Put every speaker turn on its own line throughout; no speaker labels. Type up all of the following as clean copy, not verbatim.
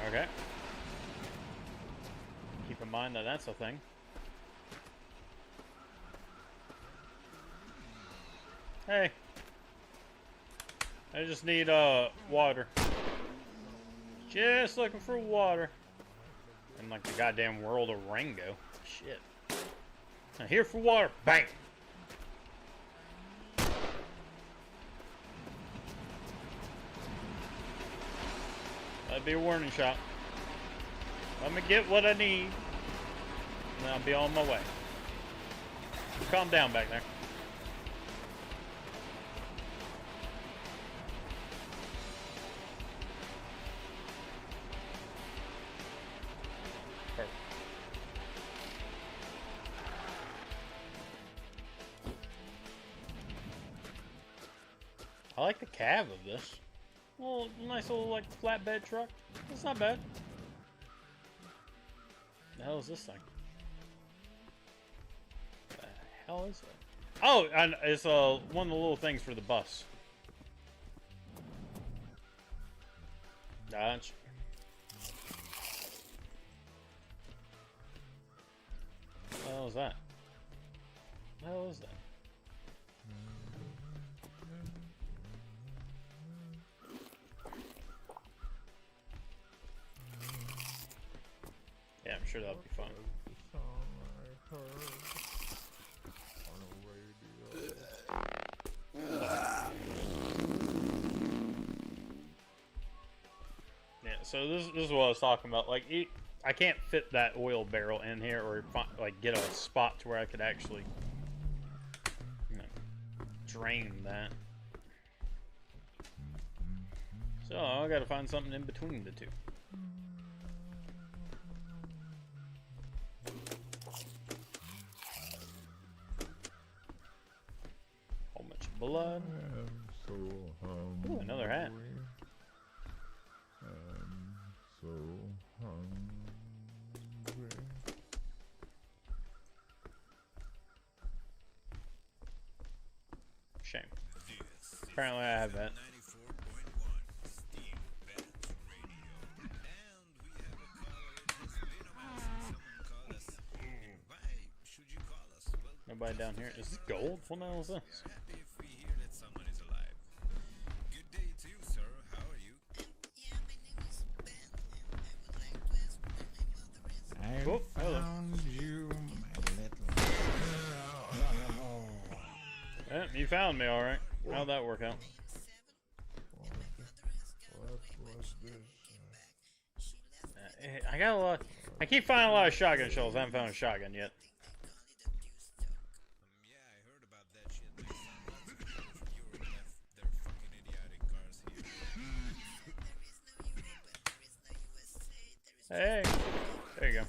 Okay. Keep in mind that that's a thing. Hey. I just need, water. Just looking for water. In like the goddamn world of Rango. Shit. I'm here for water. Bang! That'd be a warning shot. Let me get what I need. And then I'll be on my way. Calm down back there. Perfect. I like the cab of this. Well, nice little like flatbed truck. It's not bad. The hell is this thing? The hell is it? Oh, and it's one of the little things for the bus. Dodge. What the hell is that? What the hell is that? Yeah, I'm sure that'll be fun. Yeah, so this is what I was talking about. Like, I can't fit that oil barrel in here, or like get a spot to where I could actually, you know, drain that. So I got to find something in between the two. Whole bunch of blood. Ooh, another hat.
So hungry.
Shame. Apparently I have that. Nobody down here. Is this gold? What the hell is this? Oh, hello.
You, my little.
Yeah, you found me, alright. How'd that work out?
What was this?
I got a lot. I keep finding a lot of shotgun shells. I haven't found a shotgun yet.
Yeah, I heard about that shit. You left their fucking idiotic cars here.
Hey, there you go.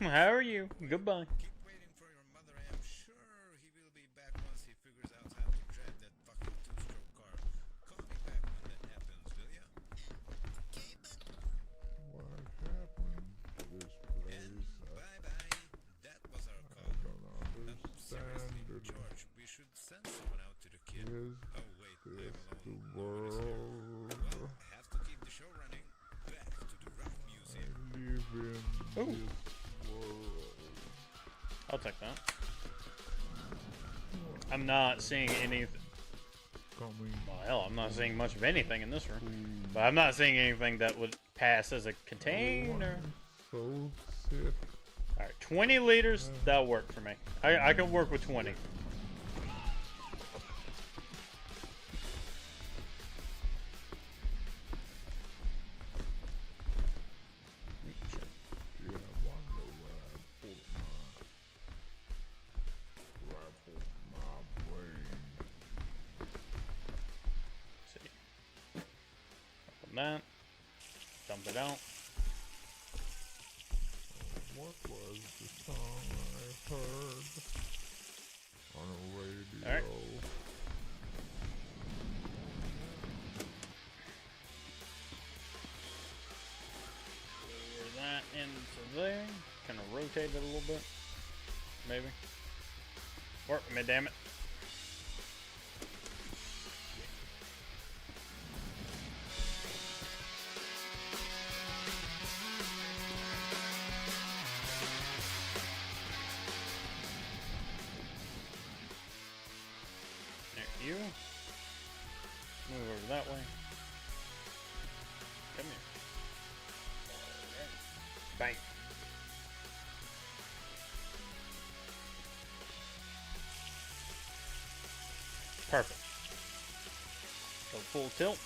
How are you? Goodbye.
Keep waiting for your mother. I am sure he will be back once he figures out how to drive that fucking two-stroke car. Call me back when that happens, will ya?
What happened to this
And
place?
bye-bye. That was our
I
call.
don't
Seriously,
understand it.
George, we should send someone out to the kid.
Is
Oh, wait, I'm
this the
alone. Nobody's here.
world?
Well, have to keep the show running. Back to the rock
I
museum.
live in
Ooh.
this world.
I'll take that. I'm not seeing anything.
Coming.
Well, hell, I'm not seeing much of anything in this room. But I'm not seeing anything that would pass as a container.
So sick.
Alright, 20 liters, that'll work for me. I can work with 20.
Yeah, I wonder where I put my brain.
See. Open that. Dump it out.
What was the song I heard on the radio?
Alright. Lower that into there. Kind of rotate it a little bit. Maybe. Work for me, damn it. Move over that way. Come here. Bang. Perfect. Go full tilt.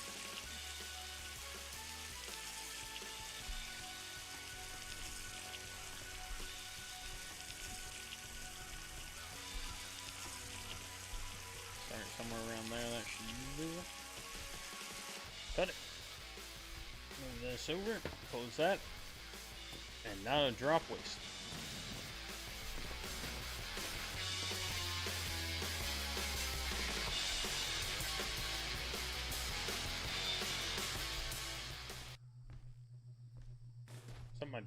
Start somewhere around there. That should do it. Cut it. Move this over. Close that. And now a drop waste. Something.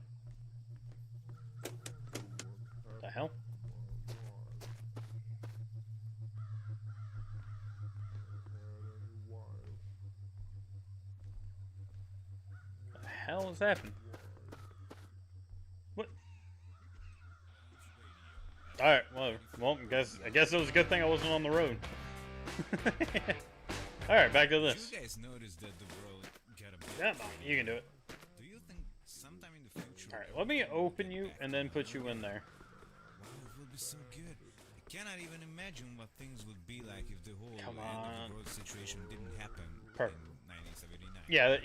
The hell? The hell is happening? What? Alright, well, I guess it was a good thing I wasn't on the road. Alright, back to this.
You guys noticed that the world got a bit.
Yeah, you can do it.
Do you think sometime in the future?
Alright, let me open you and then put you in there.
Wow, it would be so good. I cannot even imagine what things would be like if the whole
Come
end
on.
of the world situation didn't happen
Perfect.
in 1979.
Yeah,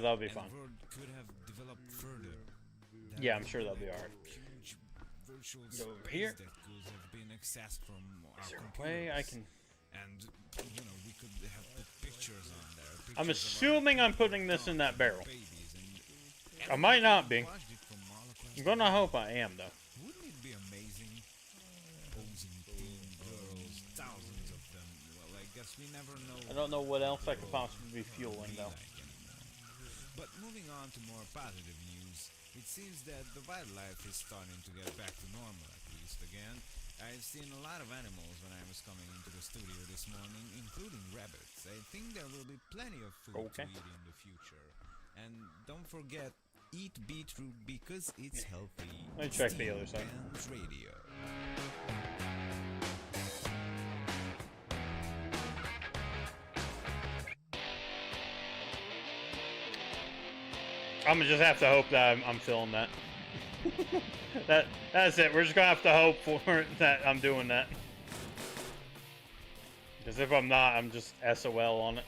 that'll be
And
fine.
the world could have developed further. That
Yeah, I'm
would
sure
be
that'll be
like
alright.
Huge virtual
Go over
space
here.
that could have been accessed from our
Is there a
computers.
way I can...
And you know, we could have put pictures on there.
I'm
pictures of our
assuming I'm putting this in that barrel.
babies and
I might not be.
watched it from all across
I'm
the
gonna
world.
hope I am, though.
Wouldn't it be amazing? Posing teen girls, thousands of them. Well, I guess we never know.
I don't know what else I could
what
possibly be
it'll
fueling,
be
though.
like anymore. But moving on to more positive news, it seems that the wildlife is starting to get back to normal, at least again. I've seen a lot of animals when I was coming into the studio this morning, including rabbits. I think there will be plenty of food
Okay.
to eat in the future. And don't forget, eat beetroot because it's healthy.
Let me check the
Steel
other side.
Bands Radio.
I'm gonna just have to hope that I'm filling that. That's it. We're just gonna have to hope for it that I'm doing that. Because if I'm not, I'm just SOL on it.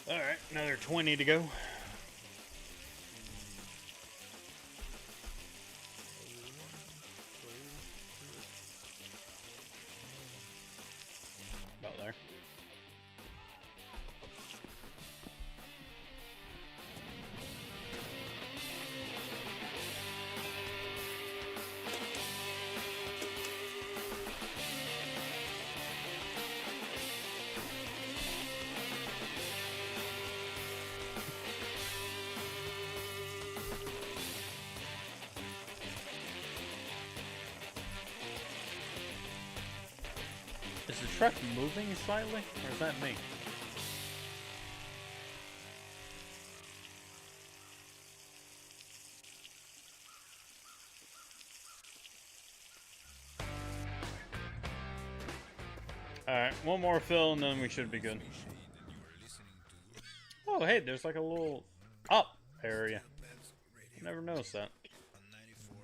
Alright, another 20 to go. About there. Is the truck moving slightly, or is that me? Alright, one more fill and then we should be good.
Shade, and you are listening to
Oh, hey, there's like a little up area.
Bands Radio
Never noticed that.
on 94.1.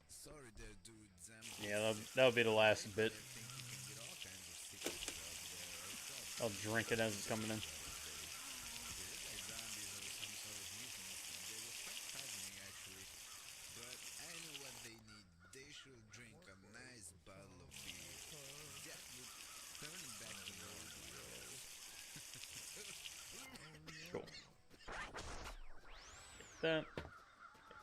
Sorry there, dudes.
Yeah, that'll be the last bit.
I think you can get all kinds of secrets out there.
I'll drink it as it's coming in.
Zombies or some sort of mutants, and they were quite frightening actually. But I know what they need. They should drink a nice bottle of beer. That would turn back to normal.
Cool. Get that. Get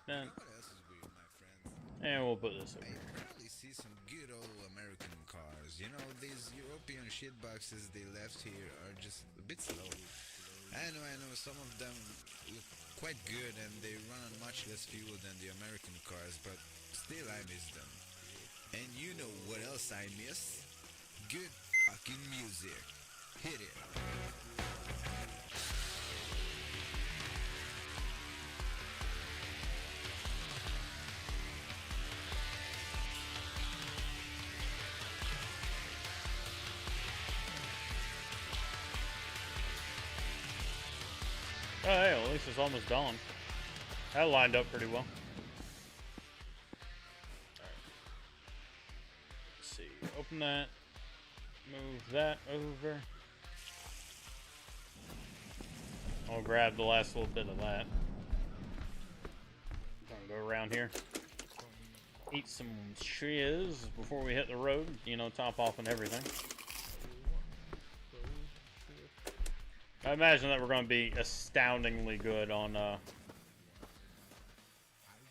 that.
What else is weird, my friends?
And we'll put this over
I
here.
rarely see some good old American cars. You know, these European shitboxes they left here are just a bit slow. I know, some of them look quite good and they run on much less fuel than the American cars, but still I miss them. And you know what else I miss? Good fucking music. Hit it.
Oh, hey, at least it's almost dawn. That lined up pretty well. Alright. Let's see. Open that. Move that over. I'll grab the last little bit of that. Gonna go around here. Eat some shiz before we hit the road. You know, top off and everything. I imagine that we're going to be astoundingly good on,
I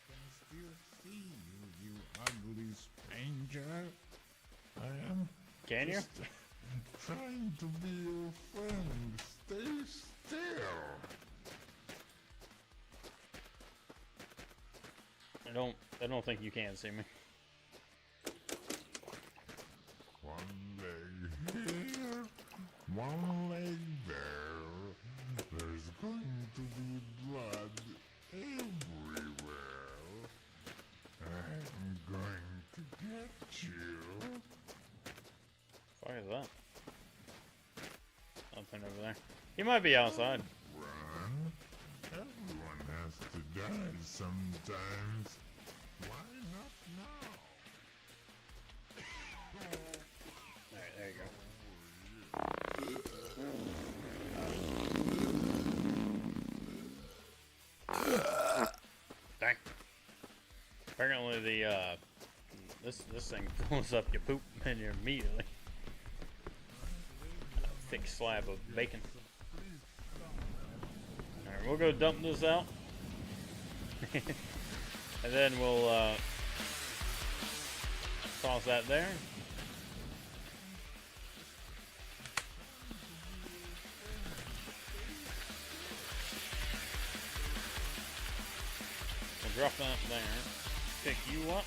can still see you, you ugly stranger. I am
Can you?
just trying to be your friend. Stay still.
I don't think you can see me.
One leg here, one leg there. There's going to be blood everywhere. I'm going to get you.
Fuck is that? Something over there. He might be outside.
Run. Everyone has to die sometimes. Why not now?
Alright, there you go. Dang. Apparently the this thing pulls up your poop and you immediately. A thick slab of bacon. Alright, we'll go dump this out. And then we'll toss that there. We'll drop that there. Pick you up.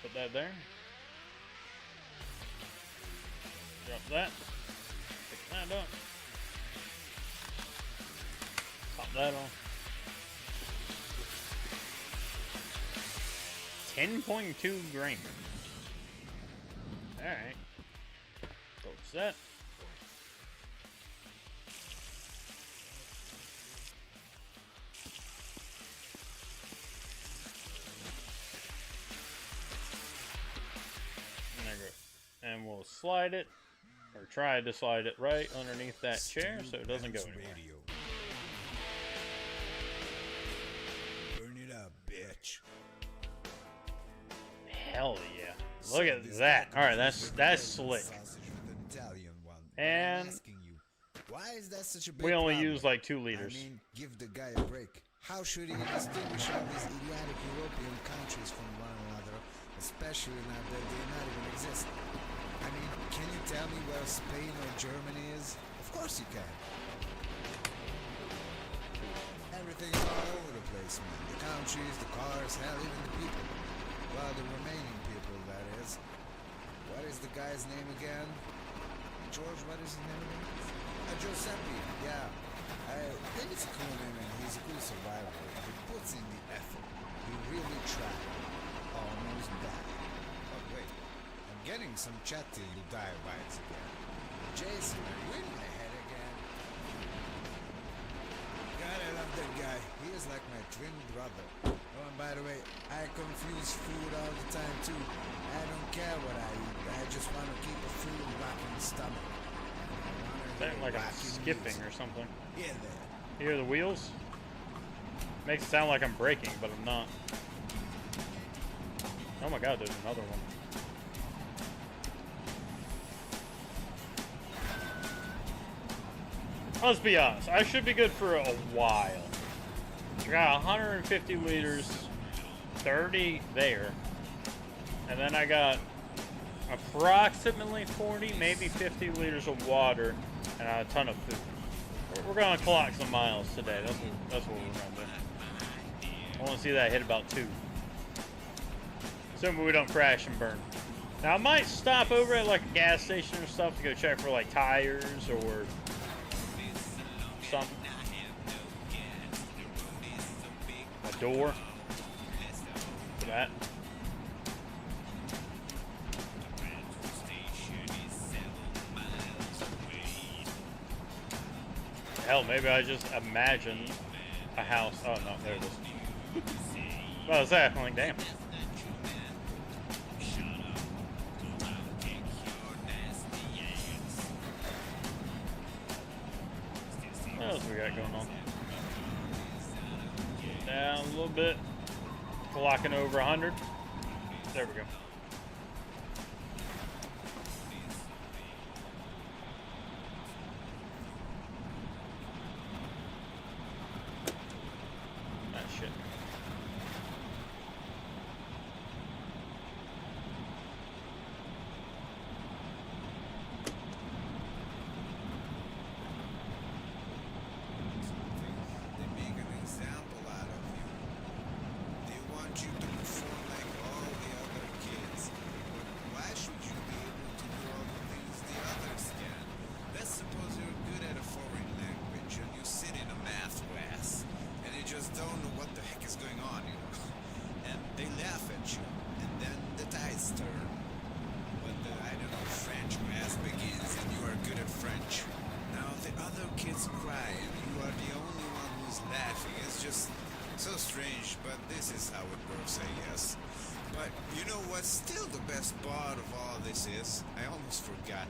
Put that there. Drop that. Pick that up. Pop that on. 10.2 grain. Alright. Close that. There we go. And we'll slide it, or try to slide it right underneath that chair so it doesn't go anywhere.
Radio. Burn it up, bitch.
Hell yeah. Look at that. Alright, that's slick. And
why is that such a big
we only
problem?
use like 2 liters.
I mean, give the guy a break. How should he distinguish all these idiotic European countries from one another, especially now that they not even exist? I mean, can you tell me where Spain or Germany is? Of course you can. Everything's all over the place, man. The countries, the cars, hell, even the people. Well, the remaining people, that is. What is the guy's name again? George, what is his name again? Giuseppe, yeah. I think it's a cool name and he's a good survivor. He puts in the effort. He really tried. Almost died. Oh, wait. I'm getting some chatty little dire bites again. Jason, are you in my head again? God, I love that guy. He is like my twin brother. Oh, and by the way, I confuse food all the time too. I don't care what I eat. I just want to keep a full rocking stomach.
Sound like I'm skipping or something.
Yeah, there.
You hear the wheels? Makes it sound like I'm braking, but I'm not. Oh my god, there's another one. Let's be honest, I should be good for a while. I got 150 liters, 30 there, and then I got approximately 40, maybe 50 liters of water, and a ton of food. We're gonna clock some miles today. That's what we're gonna do. I want to see that hit about 2. Assuming we don't crash and burn. Now I might stop over at like a gas station or stuff to go check for like tires or something. A door for that. Hell, maybe I just imagined a house. Oh no, there it is. What was that? I'm like, damn. What else we got going on? Down a little bit. Clocking over 100. There we go. Ah, shit.
They make an example out of you. They want you to perform like all the other kids. But why should you be able to do all the things the others can? Let's suppose you're good at a foreign language and you sit in a math class and you just don't know what the heck is going on, you know. And they laugh at you, and then the tides turn. When the, I don't know, French class begins and you are good at French. Now the other kids cry and you are the only one who's laughing. It's just so strange, but this is how it works, I guess. But you know what's still the best part of all this is? I almost forgot.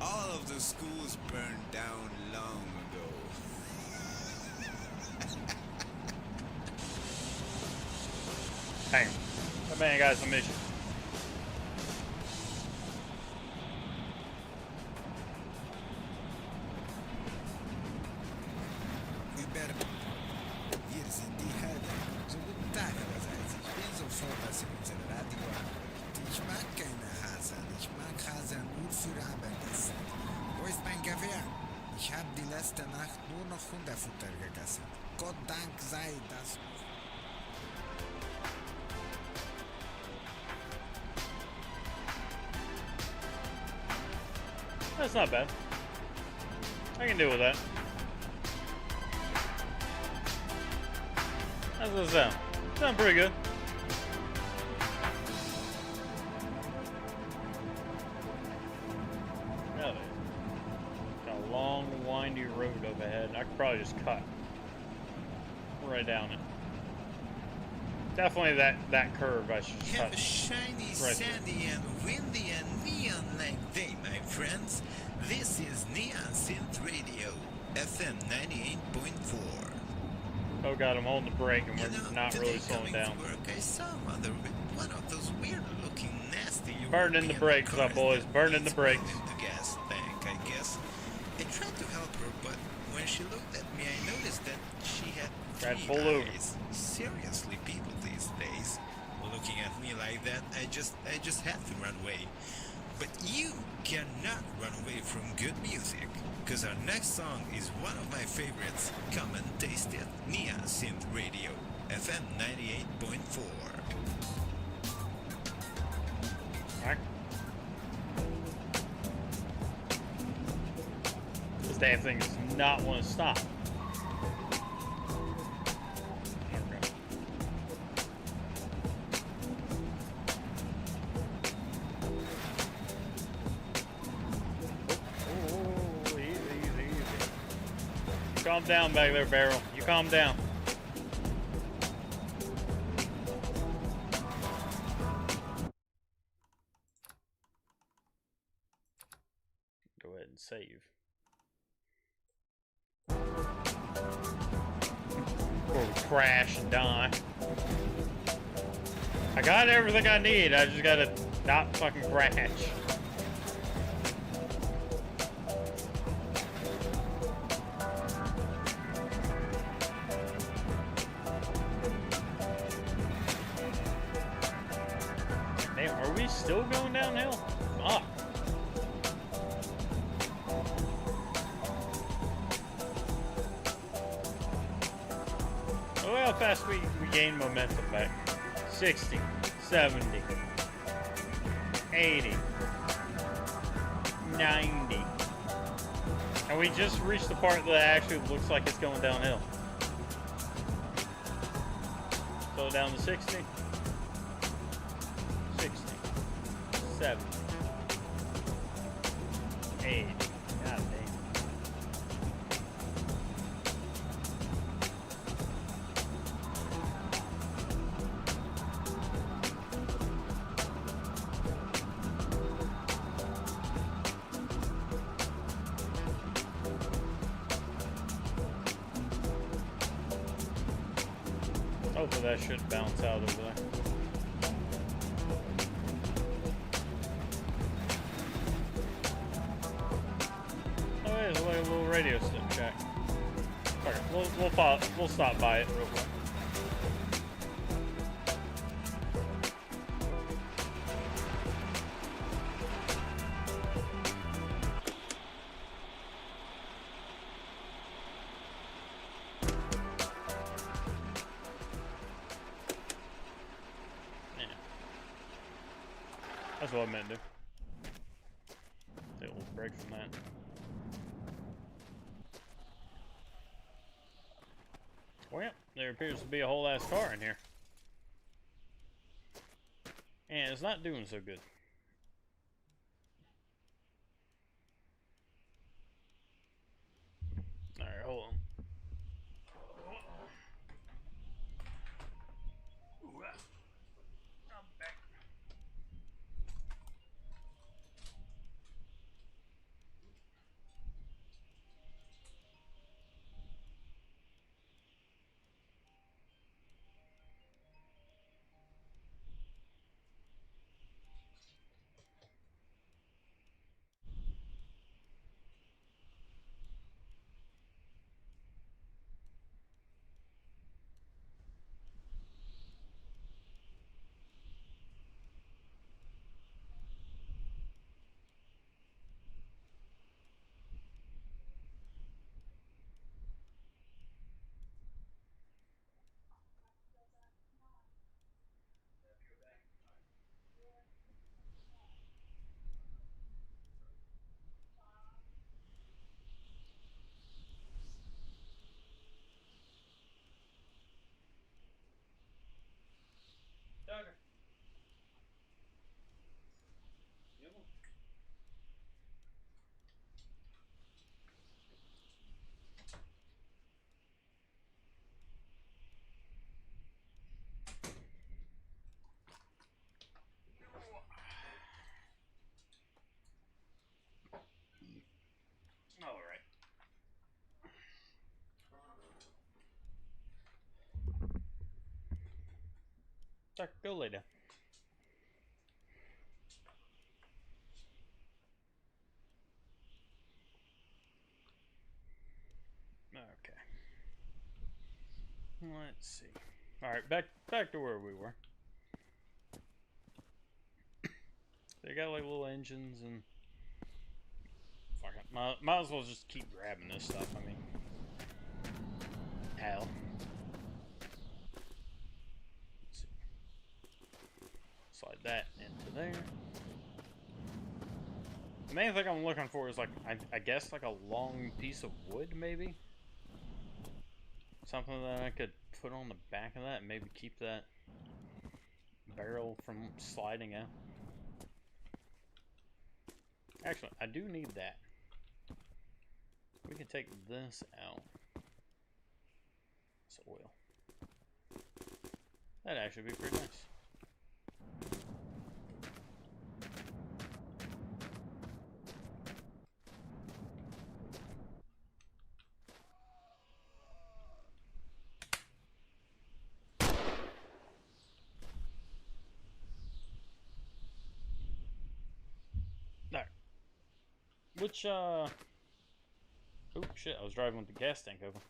All of the schools burned down long ago.
Hang on. That man got some mission.
We better... Hier sind die Helden. So guten Tag, allerseits. Ich bin sofort aus dem Accelerator. Ich mag keine Hasern. Ich mag Hasern nur für Abendessen. Wo ist mein Gewehr? Ich habe die letzte Nacht nur noch Hundefutter gegessen. Gott Dank sei das...
That's not bad. I can deal with that. How's that sound? Sound pretty good. Now then, got a long, windy road up ahead. I could probably just cut right down it. Definitely that curve I should
Have
cut.
a shiny,
Right.
sandy, and windy and neon-like day, my friends. This is Neon Synth Radio, FM 98.4.
Oh god, I'm holding the brake and
You
we're
know,
not
today
really slowing
coming
down.
to work, I saw Mother with one of those weird-looking, nasty
Burning the
European
brakes up,
cars
boys.
that
Burning the
needs
brakes.
going into gas tank, I guess. I tried to help her, but when she looked at me, I noticed that she had
Tried to
three
pull over.
eyes. Seriously, people these days, looking at me like that, I just had to run away. But you cannot run away from good music, because our next song is one of my favorites. Come and taste it. Neon Synth Radio, FM 98.4.
Alright. This damn thing does not want to stop. Okay. Oh, easy, easy, easy. Calm down back there, Barrel. You calm down. Go ahead and save. Before we crash and die. I got everything I need. I just gotta not fucking crash. Damn, are we still going downhill? Fuck. Look how fast we gain momentum back. 60, 70, 80, 90. And we just reached the part that actually looks like it's going downhill. Slow down to 60. 60, 70, 80. God damn. Hopefully that should bounce out over there. Oh, there's like a little radio stick check. Okay, we'll stop by it real quick. That's what I meant to do. Take a little break from that. Well, there appears to be a whole ass car in here. And it's not doing so good. Alright, hold on. Tucker. Alright. Tucker, go lay down. Okay. Let's see. Alright, back to where we were. They got like little engines and fuck it. Might as well just keep grabbing this stuff, I mean. Hell. Let's see. Slide that into there. The main thing I'm looking for is like I guess like a long piece of wood maybe? Something that I could put on the back of that and maybe keep that barrel from sliding out. Actually, I do need that. We can take this out. It's oil. That'd actually be pretty nice. Which, oh shit, I was driving with the gas tank open.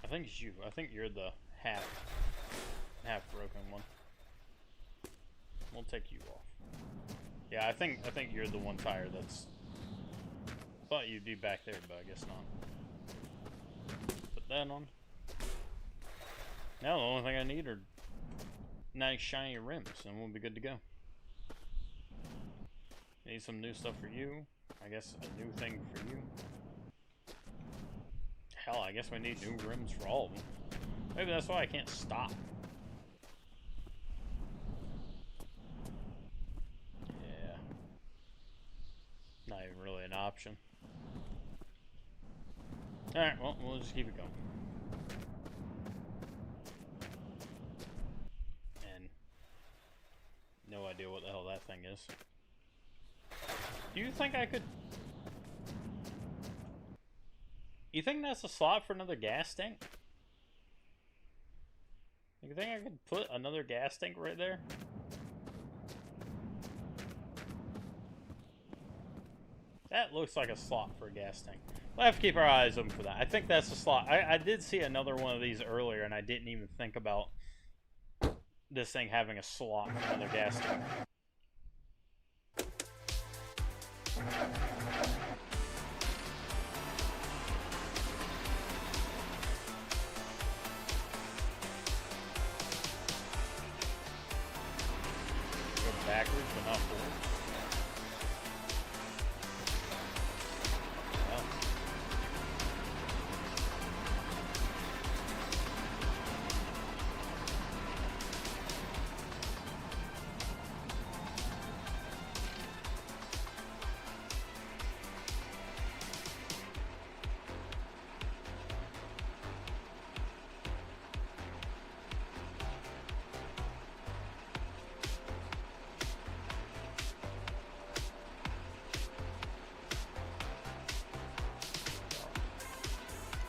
I think it's you. I think you're the half broken one. We'll take you off. Yeah, I think you're the one tire that's. Thought you'd be back there, but I guess not. Put that on. Now the only thing I need are nice shiny rims, and we'll be good to go. Need some new stuff for you. I guess a new thing for you. Hell, I guess we need new rims for all of them. Maybe that's why I can't stop. option. Alright, well, we'll just keep it going. And no idea what the hell that thing is. Do you think I could... You think that's a slot for another gas tank? You think I could put another gas tank right there? That looks like a slot for a gas tank. We'll have to keep our eyes open for that. I think that's a slot. I did see another one of these earlier, and I didn't even think about this thing having a slot for another gas tank. Go backwards, but not forward.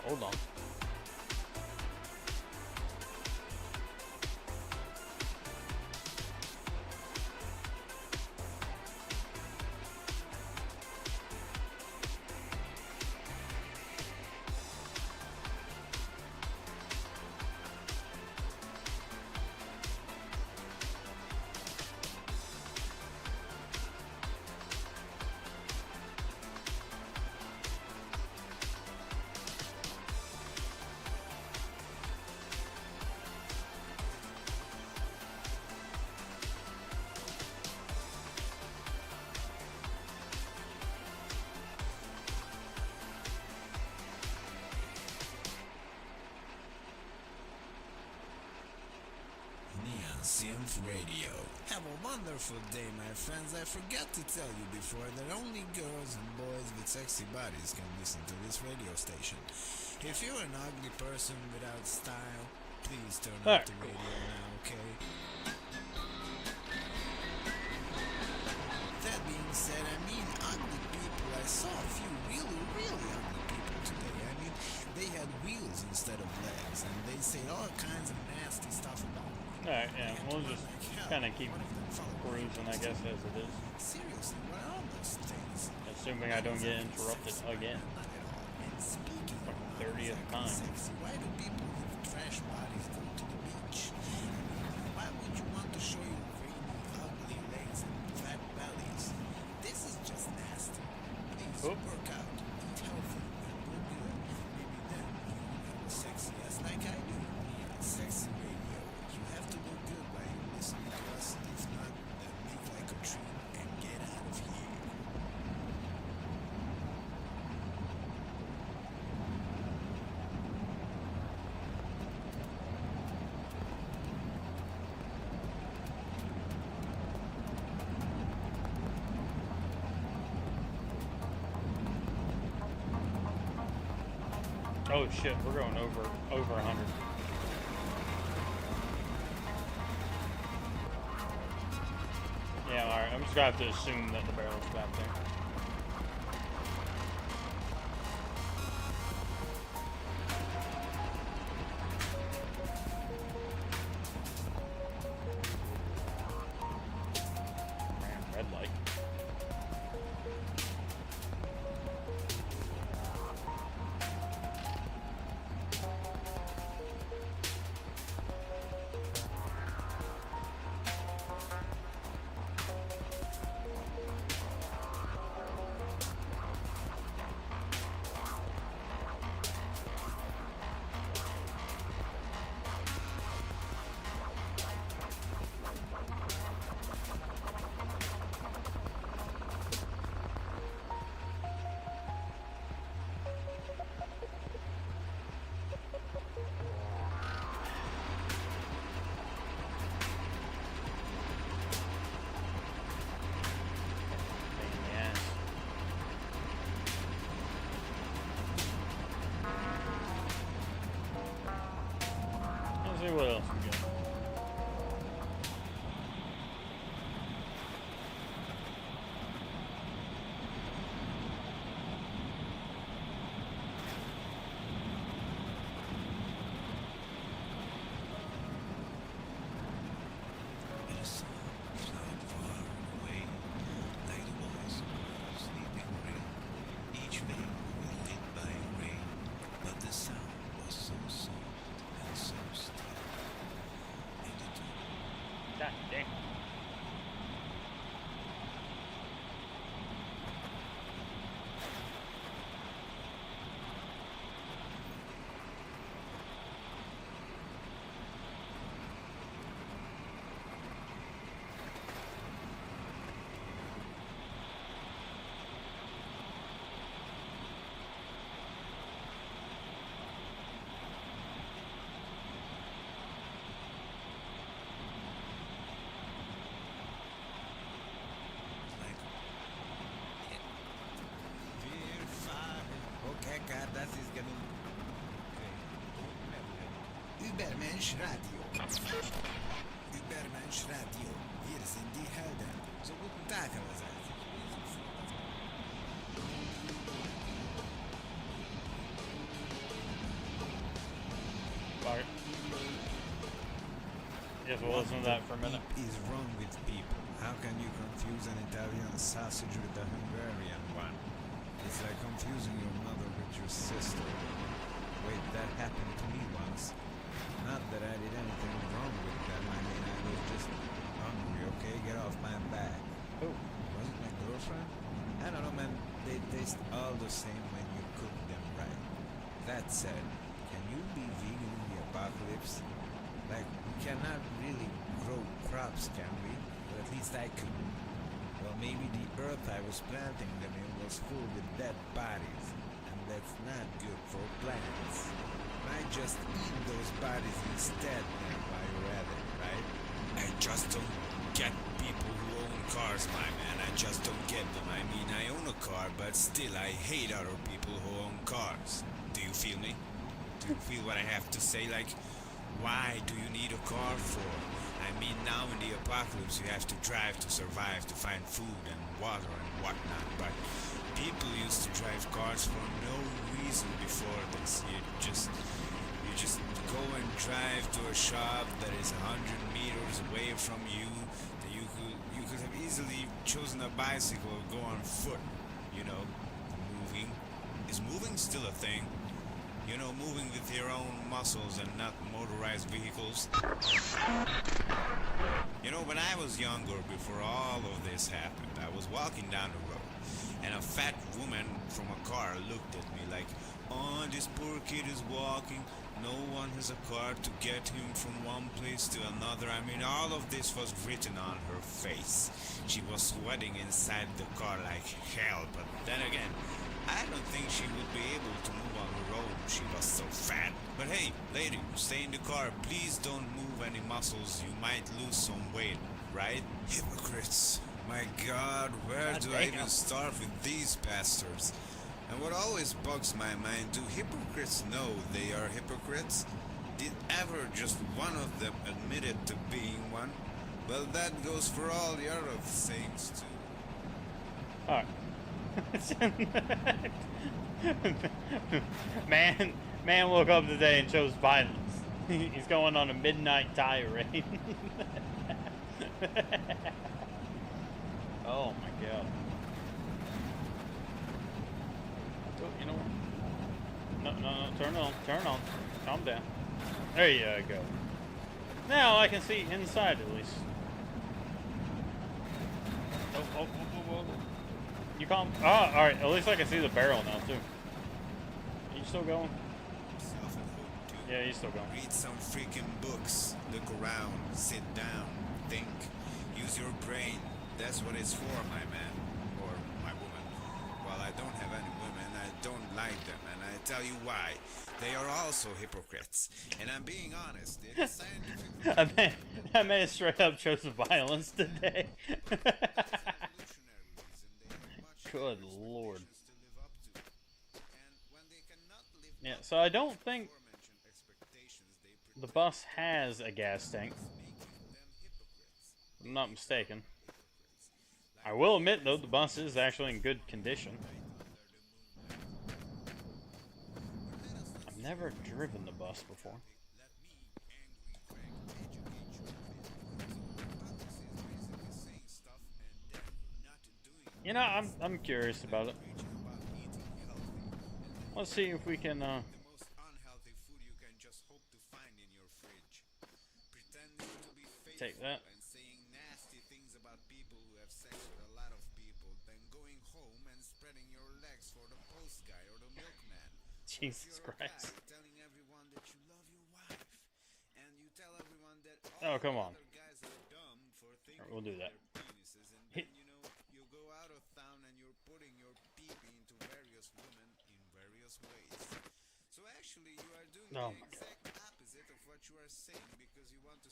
Hold on.
Synth Radio. Have a wonderful day, my friends. I forgot to tell you before that only girls and boys with sexy bodies can listen to this radio station. If you're an ugly person without style, please turn off the radio now, okay? That being said, I mean ugly people. I saw a few really, really ugly people today. I mean, they had wheels instead of legs, and they say all kinds of nasty stuff about them.
Alright, yeah, we'll just kind of keep cruising, I guess, as it is.
Seriously, what are all those things?
Assuming I don't get interrupted again. Fucking 30th time.
Why do people with trash bodies go to the beach? Why would you want to show your grainy, ugly legs and fat bellies? This is just nasty. Please work out, eat healthy, and look good. Maybe then you will have a sexy ass like I do. Yeah, sexy radio. You have to look good while you're listening to us. If not, then make like a tree and get out of here.
Oh shit, we're going over 100. Yeah, alright, I'm just gonna have to assume that the barrel's back there. Red light. what else we got.
And the sun flying far away, like the walls of a sleeping rain. Each vein was lit by rain, but the sound was so soft and so still. And the
God damn.
like, wir fahren. Okay, God, das ist genug. Okay. Übermensch Radio. Übermensch Radio. Wir sind die Helden. So guten Tag allerseits.
Fuck it. Guess we'll listen to that for a minute.
What is wrong with people? How can you confuse an Italian sausage with a Hungarian one? It's like confusing your mother with your sister. Wait, that happened to me once. Not that I did anything wrong with them. I mean, I was just hungry, okay? Get off my back.
Oh.
Was it my girlfriend? I don't know, man. They taste all the same when you cook them right. That said, can you be vegan in the apocalypse? Like, we cannot really grow crops, can we? Or at least I couldn't. Well, maybe the earth I was planting them in was full with dead bodies, and that's not good for plants. I just eat those bodies instead then while you're at it, right? I just don't get people who own cars, my man. I just don't get them. I mean, I own a car, but still I hate other people who own cars. Do you feel me? Do you feel what I have to say? Like, why do you need a car for? I mean, now in the apocalypse you have to drive to survive, to find food and water and whatnot, but people used to drive cars for no reason before this. You just go and drive to a shop that is 100 meters away from you. That you could have easily chosen a bicycle or go on foot. You know, moving. Is moving still a thing? You know, moving with your own muscles and not motorized vehicles. You know, when I was younger, before all of this happened, I was walking down the road, and a fat woman from a car looked at me like, oh, this poor kid is walking, no one has a car to get him from one place to another. I mean, all of this was written on her face. She was sweating inside the car like hell, but then again, I don't think she would be able to move on the road. She was so fat. But hey, lady, stay in the car. Please don't move any muscles. You might lose some weight, right? Hypocrites. My God, where
God
do I
damn.
even start with these bastards? And what always bugs my mind, do hypocrites know they are hypocrites? Did ever just one of them admit it to being one? Well, that goes for all the other things too.
Alright. Man woke up today and chose violence. He's going on a midnight tirade. Oh my god. Oh, you know what? No, turn on. Calm down. There you go. Now I can see inside at least. Oh. You calm? Ah, alright, at least I can see the barrel now too. Are you still going?
Self at home too.
Yeah, he's still going.
Read some freaking books. Look around. Sit down. Think. Use your brain. That's what it's for, my man. Or my woman. While I don't have any women, I don't like them. And I tell you why. They are also hypocrites. And I'm being honest. It is scientific.
That man straight up chose violence today. Good lord. Yeah, so I don't think... the bus has a gas tank. If I'm not mistaken. I will admit, though, the bus is actually in good condition. I've never driven the bus before. You know, I'm curious about it. Let's see if we can take that.
And saying nasty things about people who have sex with a lot of people, then going home and spreading your legs for the post guy or the milkman.
Jesus Christ.
Telling everyone that you love your wife, and you tell everyone that
Oh, come on.
other guys are dumb for thinking
Alright, we'll do that.
their penises, and then, you know, you go out of town and you're putting your pee-pee into various women in various ways. So actually, you are doing
Oh
the
my
exact opposite of what you are saying because you want to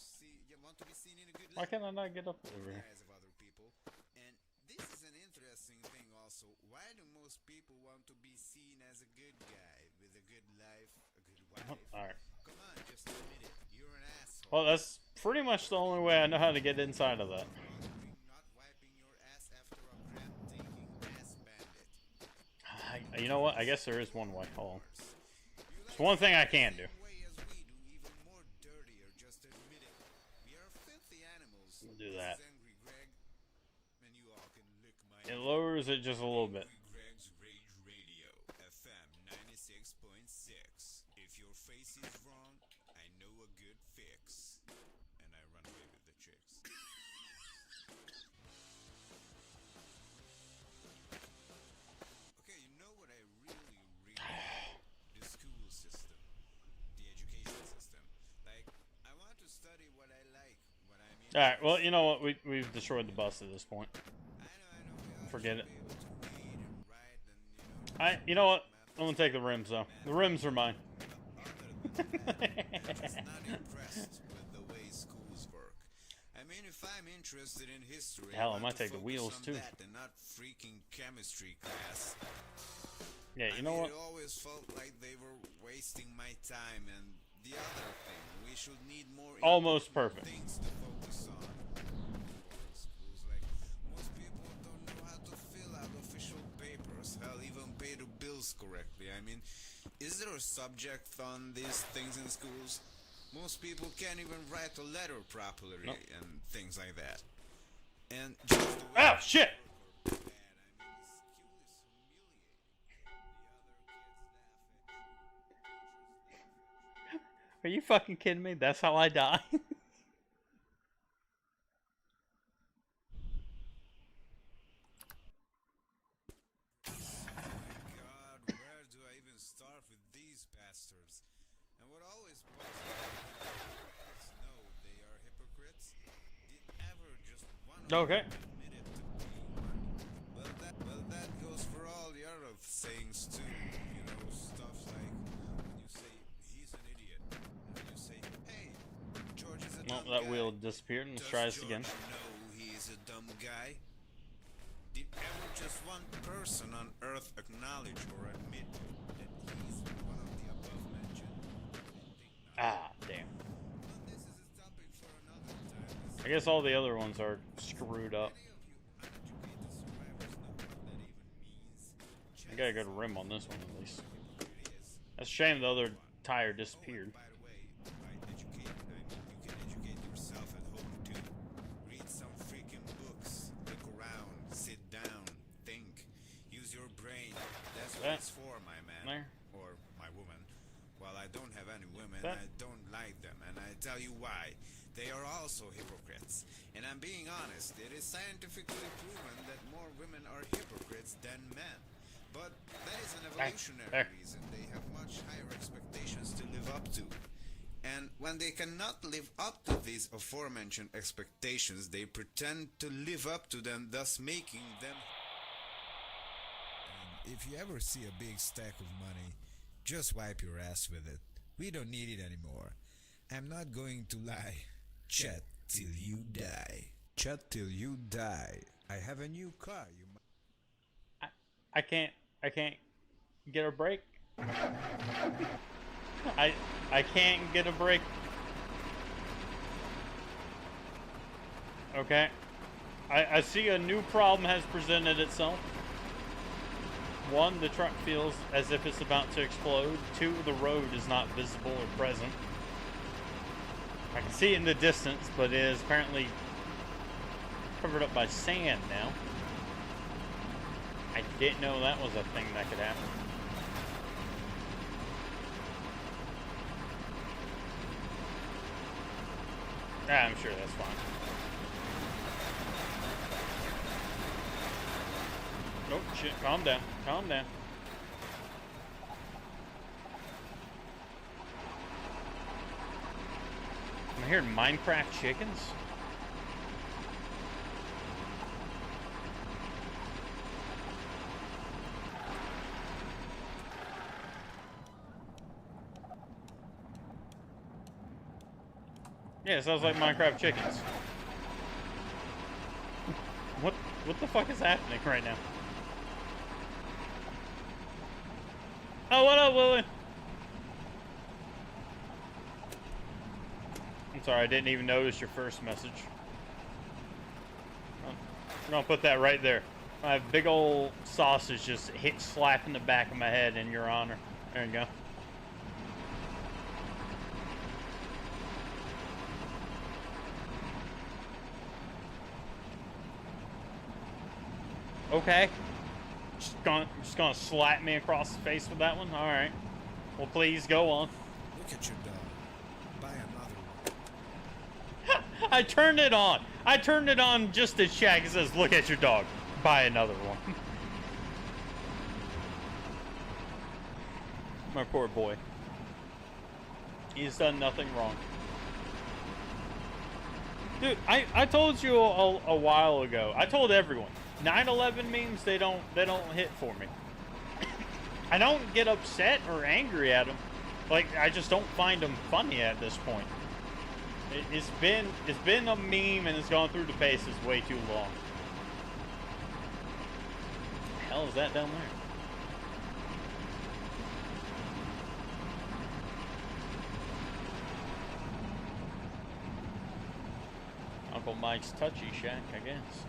be seen in a good
Why
light
can't I not get up over
in the
here?
eyes of other people. And this is an interesting thing also. Why do most people want to be seen as a good guy with a good life, a good wife?
Alright.
Come on, just admit it. You're an asshole.
Well, that's pretty much the only way I know how to get inside of that.
Not wiping your ass after a crap-taking ass bandit.
You know what? I guess there is one way. Hold on. It's one thing I can do.
Way as we do, even more dirtier, just admit it. We are filthy animals.
We'll do that.
This is Angry Greg, and you all can lick my
It lowers it just a little bit.
Greg's Rage Radio, FM 96.6. If your face is wrong, I know a good fix. And I run away with the chicks. Okay, you know what I really the school system, the education system. Like, I want to study what I like, what I'm into.
Alright, well, you know what? We've destroyed the bus at this point.
I know.
Forget it.
Be able to read and write and,
You know what? I'm gonna take the rims, though. The rims are mine.
other than that, I'm just not impressed with the way schools work. I mean, if I'm interested in history,
Hell, I
want
might
to
take the
focus
wheels,
on
too.
that and not freaking chemistry class.
Yeah,
I
you know
mean,
what?
It always felt like they were wasting my time. And the other thing, we should need more
Almost
important
perfect.
things to focus on. Schools, like, most people don't know how to fill out official papers. Hell, even pay the bills correctly. I mean, is there a subject on these things in schools? Most people can't even write a letter properly
Nope.
and things like that. And just the way
Oh, shit!
bad. I mean, school is humiliating. The other kids laugh at you.
Are you fucking kidding me? That's how I die?
God, where do I even start with these bastards? And what always bugs me is no, they are hypocrites. Did ever just one of
Okay.
them admit it to be one? Well, that goes for all the other sayings too. You know, stuff like when you say he's an idiot, and when you say, hey, George is a
Well,
dumb
that
guy.
wheel disappeared and
Does
let's try this
George
again.
know he is a dumb guy? Did ever just one person on Earth acknowledge or admit that he's one of the above mentioned?
Ah, damn.
But this is a topic for another time.
I guess all the other ones are screwed up.
Any of you uneducated survivors know what that even means?
I got a good rim on this one at least.
It is.
That's a shame the other tire disappeared.
By the way, by educated, I mean you can educate yourself at home too. Read some freaking books. Look around. Sit down. Think. Use your brain. That's what
That-
it's for, my man.
There.
Or my woman. While I don't have any women,
That-
I don't like them, and I tell you why. They are also hypocrites. And I'm being honest, it is scientifically proven that more women are hypocrites than men. But that is an evolutionary
there.
reason. They have much higher expectations to live up to. And when they cannot live up to these aforementioned expectations, they pretend to live up to them, thus making them. And if you ever see a big stack of money, just wipe your ass with it. We don't need it anymore. I'm not going to lie. Chat till you die. Chat till you die. I have a new car. You
I can't get a break. I can't get a break Okay. I see a new problem has presented itself. One, the truck feels as if it's about to explode. Two, the road is not visible or present. I can see it in the distance, but it is apparently covered up by sand now. I didn't know that was a thing that could happen. I'm sure that's fine. Oh, shit. Calm down. Calm down. I'm hearing Minecraft chickens. Yeah, it sounds like Minecraft chickens. What the fuck is happening right now? Oh, what up, Willie? I'm sorry, I didn't even notice your first message. I'm gonna put that right there. My big old sausage just hit slapping the back of my head in your honor. There you go. Okay. Just gonna slap me across the face with that one? Alright. Well, please go on.
Look at your dog. Buy another one.
I turned it on. I turned it on just to check. It says, look at your dog. Buy another one. My poor boy. He's done nothing wrong. Dude, I told you a while ago. I told everyone. 9/11 memes, they don't hit for me. I don't get upset or angry at them. Like, I just don't find them funny at this point. It's been a meme and it's gone through the paces way too long. The hell is that down there? Uncle Mike's touchy shack, I guess.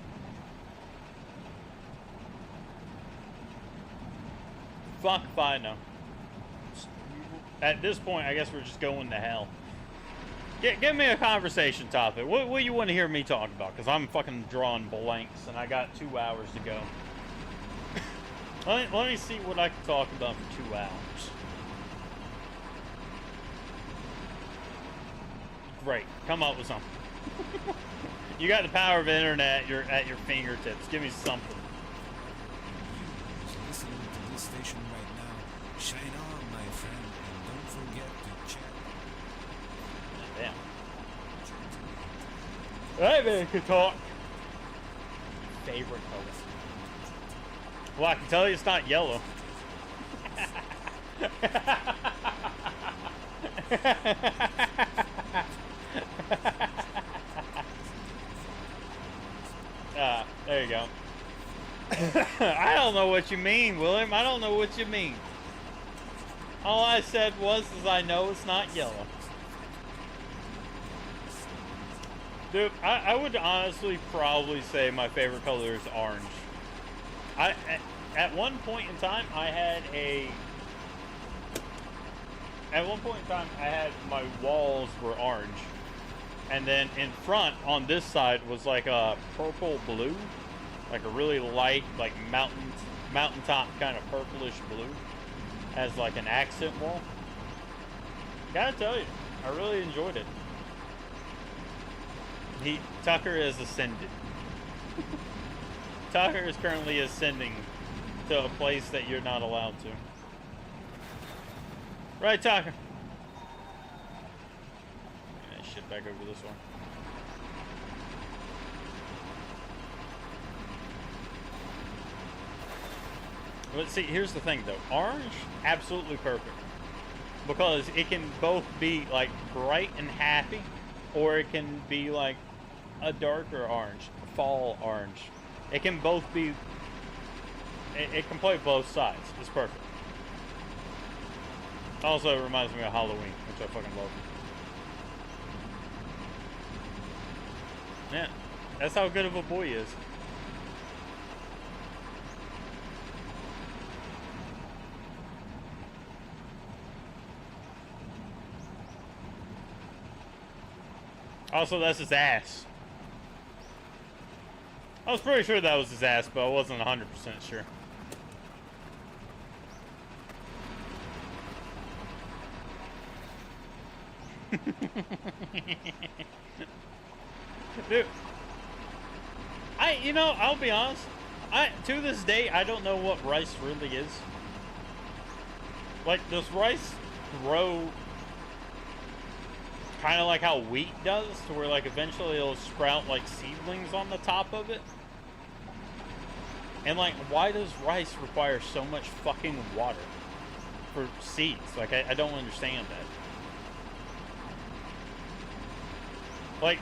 Fuck if I know. At this point, I guess we're just going to hell. Give me a conversation topic. What do you want to hear me talk about? Because I'm fucking drawing blanks, and I got 2 hours to go. let me see what I can talk about for 2 hours. Great. Come up with something. You got the power of the internet. You're at your fingertips. Give me something.
Listening to this station right now. Shine on, my friend, and don't forget to chat.
Damn. Hey, man, can talk. Favorite color. Well, I can tell you it's not yellow. There you go. I don't know what you mean, William. I don't know what you mean. All I said was I know it's not yellow. Dude, I would honestly probably say my favorite color is orange. At one point in time, my walls were orange. And then in front, on this side, was like a purple blue. Like a really light, like mountaintop kind of purplish blue. As like an accent wall. Gotta tell you, I really enjoyed it. Tucker is ascended. Tucker is currently ascending to a place that you're not allowed to. Right, Tucker? Yeah, shit back over this one. Let's see, here's the thing though. Orange, absolutely perfect. Because it can both be like bright and happy, or it can be like a darker orange, fall orange. It can both be, it can play both sides. It's perfect. Also, it reminds me of Halloween, which I fucking love. Yeah. That's how good of a boy he is. Also, that's his ass. I was pretty sure that was his ass, but I wasn't 100% sure. Dude, I'll be honest. To this day, I don't know what rice really is. Like, does rice grow kind of like how wheat does, to where like eventually it'll sprout like seedlings on the top of it? And like, why does rice require so much fucking water for seeds? Like, I don't understand that. Like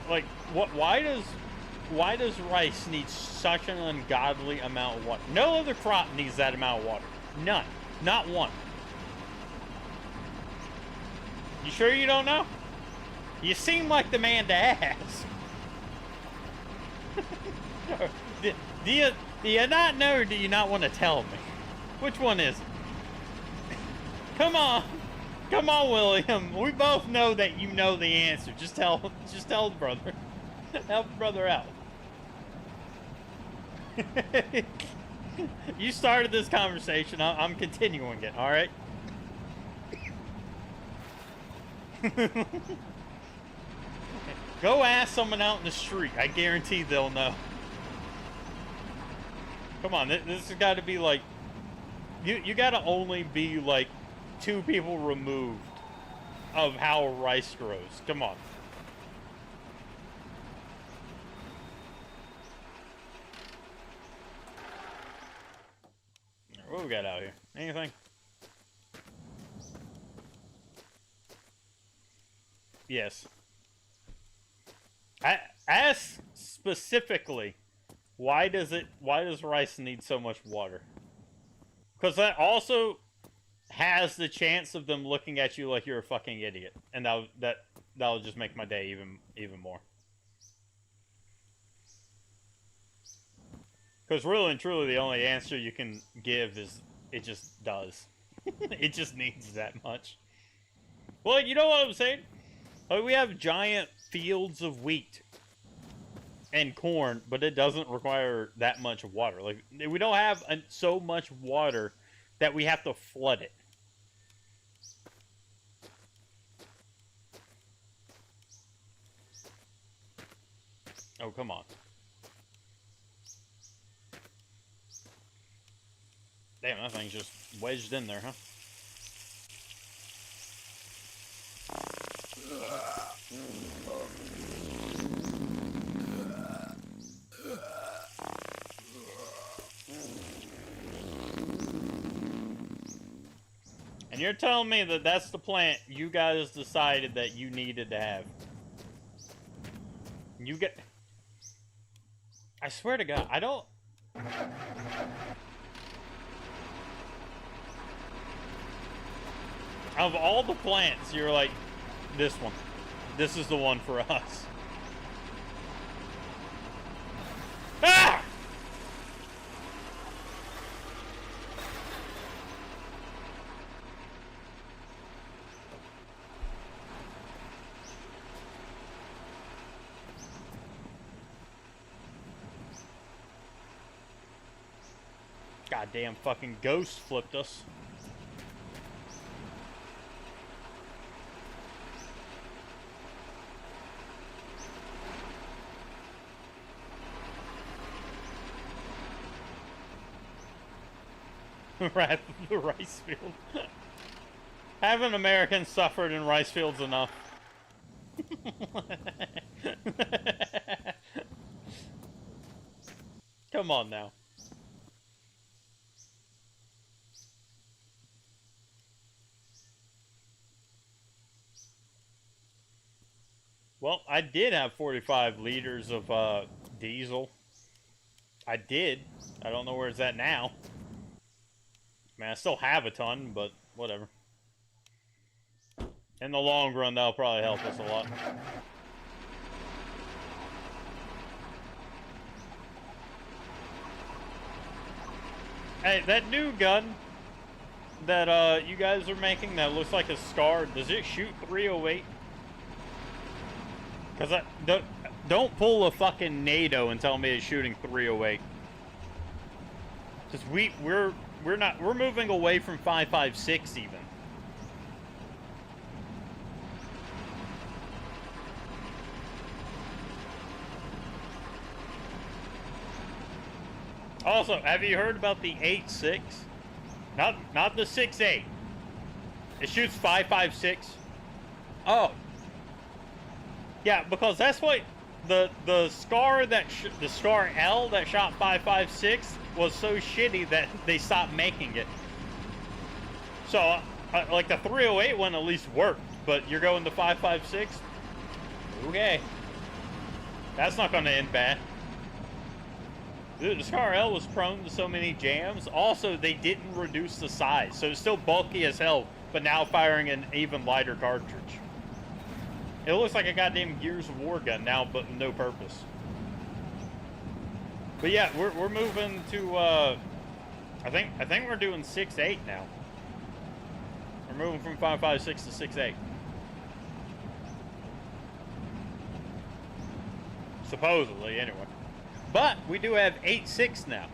what? Why does rice need such an ungodly amount of water? No other crop needs that amount of water. None. Not one. You sure you don't know? You seem like the man to ask. do you not know, or do you not want to tell me? Which one is it? Come on. Come on, William. We both know that you know the answer. Just tell the brother. Help the brother out. You started this conversation. I'm continuing it, alright? Go ask someone out in the street. I guarantee they'll know. Come on, this has got to be like... You got to only be like 2 people removed of how rice grows. Come on. What we got out here? Anything? Yes. Ask specifically, why does rice need so much water? Because that also has the chance of them looking at you like you're a fucking idiot, and that'll just make my day even more. Because really and truly, the only answer you can give is it just does. It just needs that much. Well, you know what I'm saying? Like, we have giant fields of wheat and corn, but it doesn't require that much water. Like, we don't have so much water that we have to flood it. Oh, come on. Damn, that thing's just wedged in there, huh? And you're telling me that that's the plant you guys decided that you needed to have. You get... I swear to God, I don't... Of all the plants, you're like, this one. This is the one for us. Ah! Goddamn fucking ghost flipped us. Wrath of the rice field. Haven't Americans suffered in rice fields enough? Come on now. Well, I did have 45 liters of diesel. I did. I don't know where it's at now. Man, I still have a ton, but whatever. In the long run, that'll probably help us a lot. Hey, that new gun that you guys are making that looks like a SCAR, does it shoot 308? Because don't pull a fucking NATO and tell me it's shooting 308. Because we're moving away from 5.56 even. Also, have you heard about the 8.6? Not the 6.8. It shoots 5.56. Oh. Yeah, because that's what the SCAR the SCAR L that shot 5.56 was so shitty that they stopped making it. So, like the 308 one at least worked, but you're going to 5.56? Okay. That's not going to end bad. Dude, the SCAR L was prone to so many jams. Also, they didn't reduce the size, so it's still bulky as hell, but now firing an even lighter cartridge. It looks like a goddamn Gears of War gun now, but with no purpose. But yeah, we're moving to I think we're doing 6.8 now. We're moving from 5.56 to 6.8. Supposedly, anyway. But we do have 8.6 now,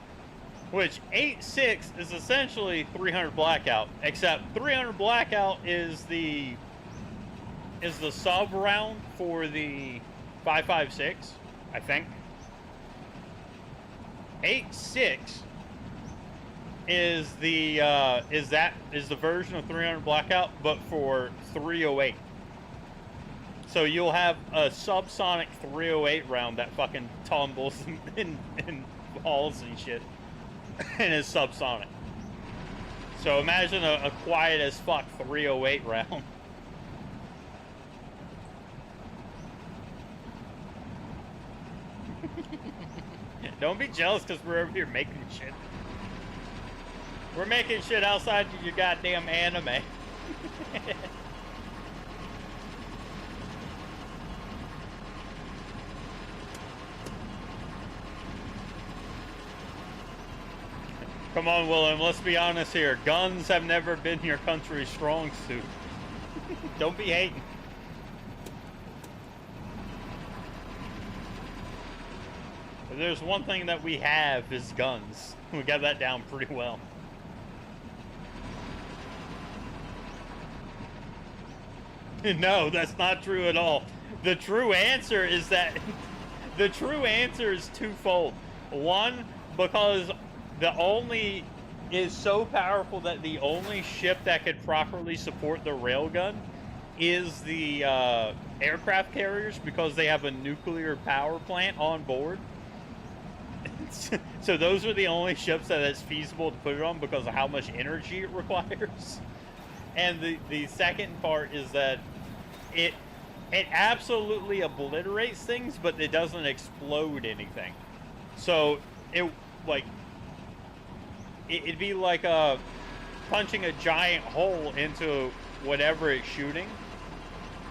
which 8.6 is essentially 300 Blackout, except 300 Blackout is the sub round for the 5.56, I think. 8.6 is the version of 300 Blackout, but for 308. So you'll have a subsonic 308 round that fucking tumbles and falls and shit, and is subsonic. So imagine a quiet as fuck 308 round. Don't be jealous because we're over here making shit. We're making shit outside of your goddamn anime. Come on, Willem, let's be honest here. Guns have never been your country's strong suit. Don't be hating. If there's one thing that we have is guns. We got that down pretty well. No, that's not true at all. The true answer is twofold. One, because is so powerful that the only ship that could properly support the railgun is the aircraft carriers, because they have a nuclear power plant on board. So those are the only ships that it's feasible to put it on because of how much energy it requires. And the second part is that it absolutely obliterates things, but it doesn't explode anything. So it'd be like punching a giant hole into whatever it's shooting,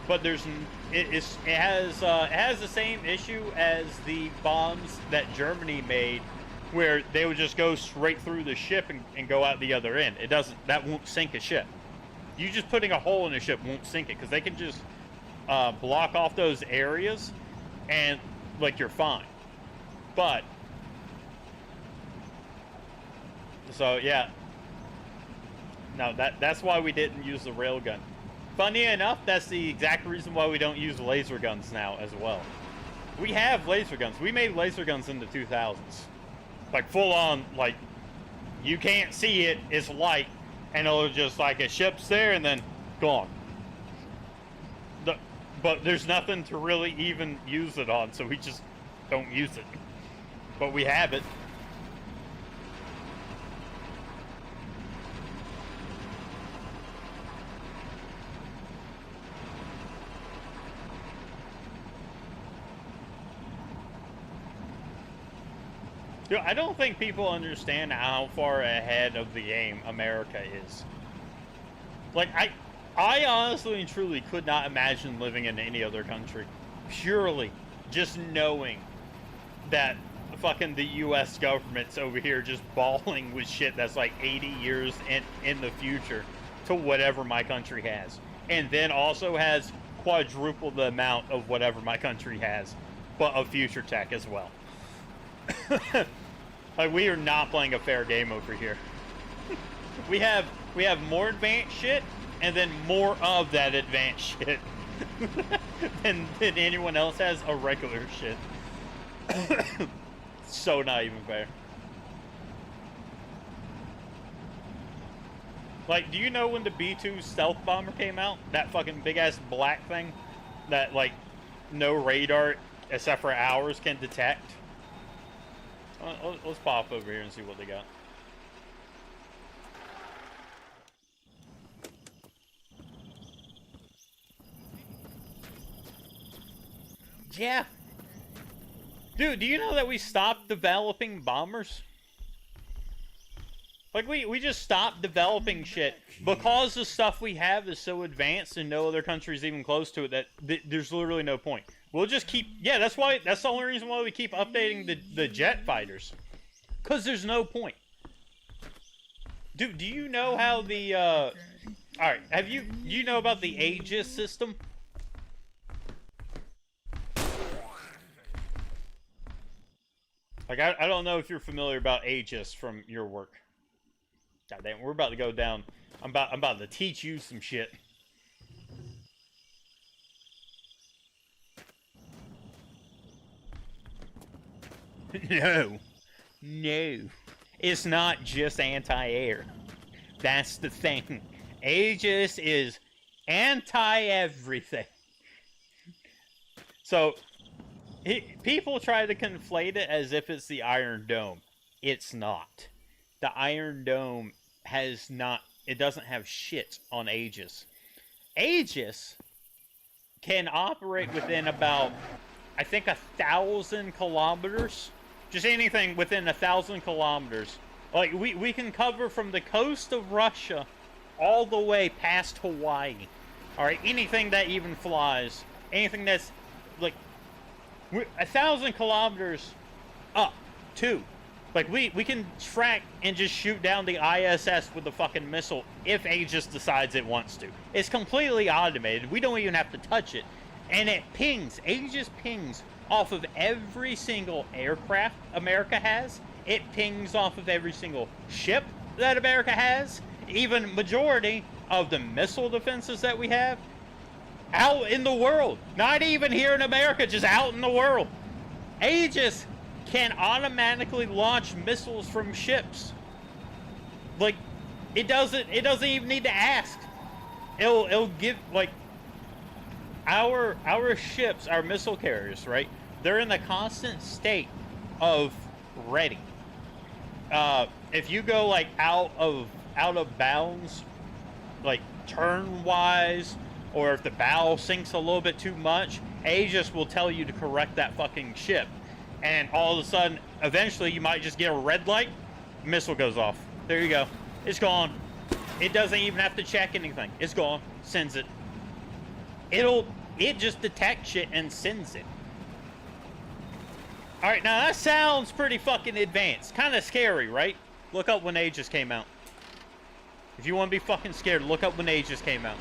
but it has the same issue as the bombs that Germany made, where they would just go straight through the ship and go out the other end. That won't sink a ship. You just putting a hole in a ship won't sink it, because they can just block off those areas and you're fine. But so yeah, no, that's why we didn't use the railgun. Funny enough, that's the exact reason why we don't use laser guns now as well. We have laser guns. We made laser guns in the 2000s. Like full on, you can't see it, it's light, and it'll just a ship's there and then gone. But there's nothing to really even use it on, so we just don't use it. But we have it. Dude, I don't think people understand how far ahead of the game America is. I honestly and truly could not imagine living in any other country. Purely just knowing that fucking the U.S. government's over here just balling with shit that's like 80 years in the future to whatever my country has. And then also has quadruple the amount of whatever my country has, but of future tech as well. Like, we are not playing a fair game over here. we have more advanced shit, and then more of that advanced shit than anyone else has a regular shit. So not even fair. Like, do you know when the B-2 stealth bomber came out? That fucking big-ass black thing that, like, no radar, except for ours, can detect? Let's pop over here and see what they got. Yeah. Dude, do you know that we stopped developing bombers? Like, we just stopped developing shit because the stuff we have is so advanced and no other country's even close to it that there's literally no point. We'll just keep... Yeah, that's the only reason why we keep updating the jet fighters. Because there's no point. Dude, do you know how the... Alright, do you know about the Aegis system? Like, I don't know if you're familiar about Aegis from your work. God damn, we're about to go down. I'm about to teach you some shit. No. No. It's not just anti-air. That's the thing. Aegis is anti-everything. So, people try to conflate it as if it's the Iron Dome. It's not. The Iron Dome has not... It doesn't have shit on Aegis. Aegis can operate within about, I think, 1,000 kilometers. Just anything within 1,000 kilometers. Like, we can cover from the coast of Russia all the way past Hawaii. Alright, anything that even flies. Anything that's, like, 1,000 kilometers up, too. Like, we can track and just shoot down the ISS with the fucking missile if Aegis decides it wants to. It's completely automated. We don't even have to touch it. And it pings. Aegis pings off of every single aircraft America has. It pings off of every single ship that America has. Even majority of the missile defenses that we have. Out in the world. Not even here in America, just out in the world. Aegis can automatically launch missiles from ships. Like, it doesn't even need to ask. It'll give, like, our ships, our missile carriers, right? They're in the constant state of ready. If you go, like, out of bounds, like turn wise, or if the bow sinks a little bit too much, Aegis will tell you to correct that fucking ship. And all of a sudden, eventually, you might just get a red light, missile goes off. There you go. It's gone. It doesn't even have to check anything. It's gone. Sends it. It just detects shit and sends it. Alright, now that sounds pretty fucking advanced. Kind of scary, right? Look up when Aegis came out. If you want to be fucking scared, look up when Aegis came out.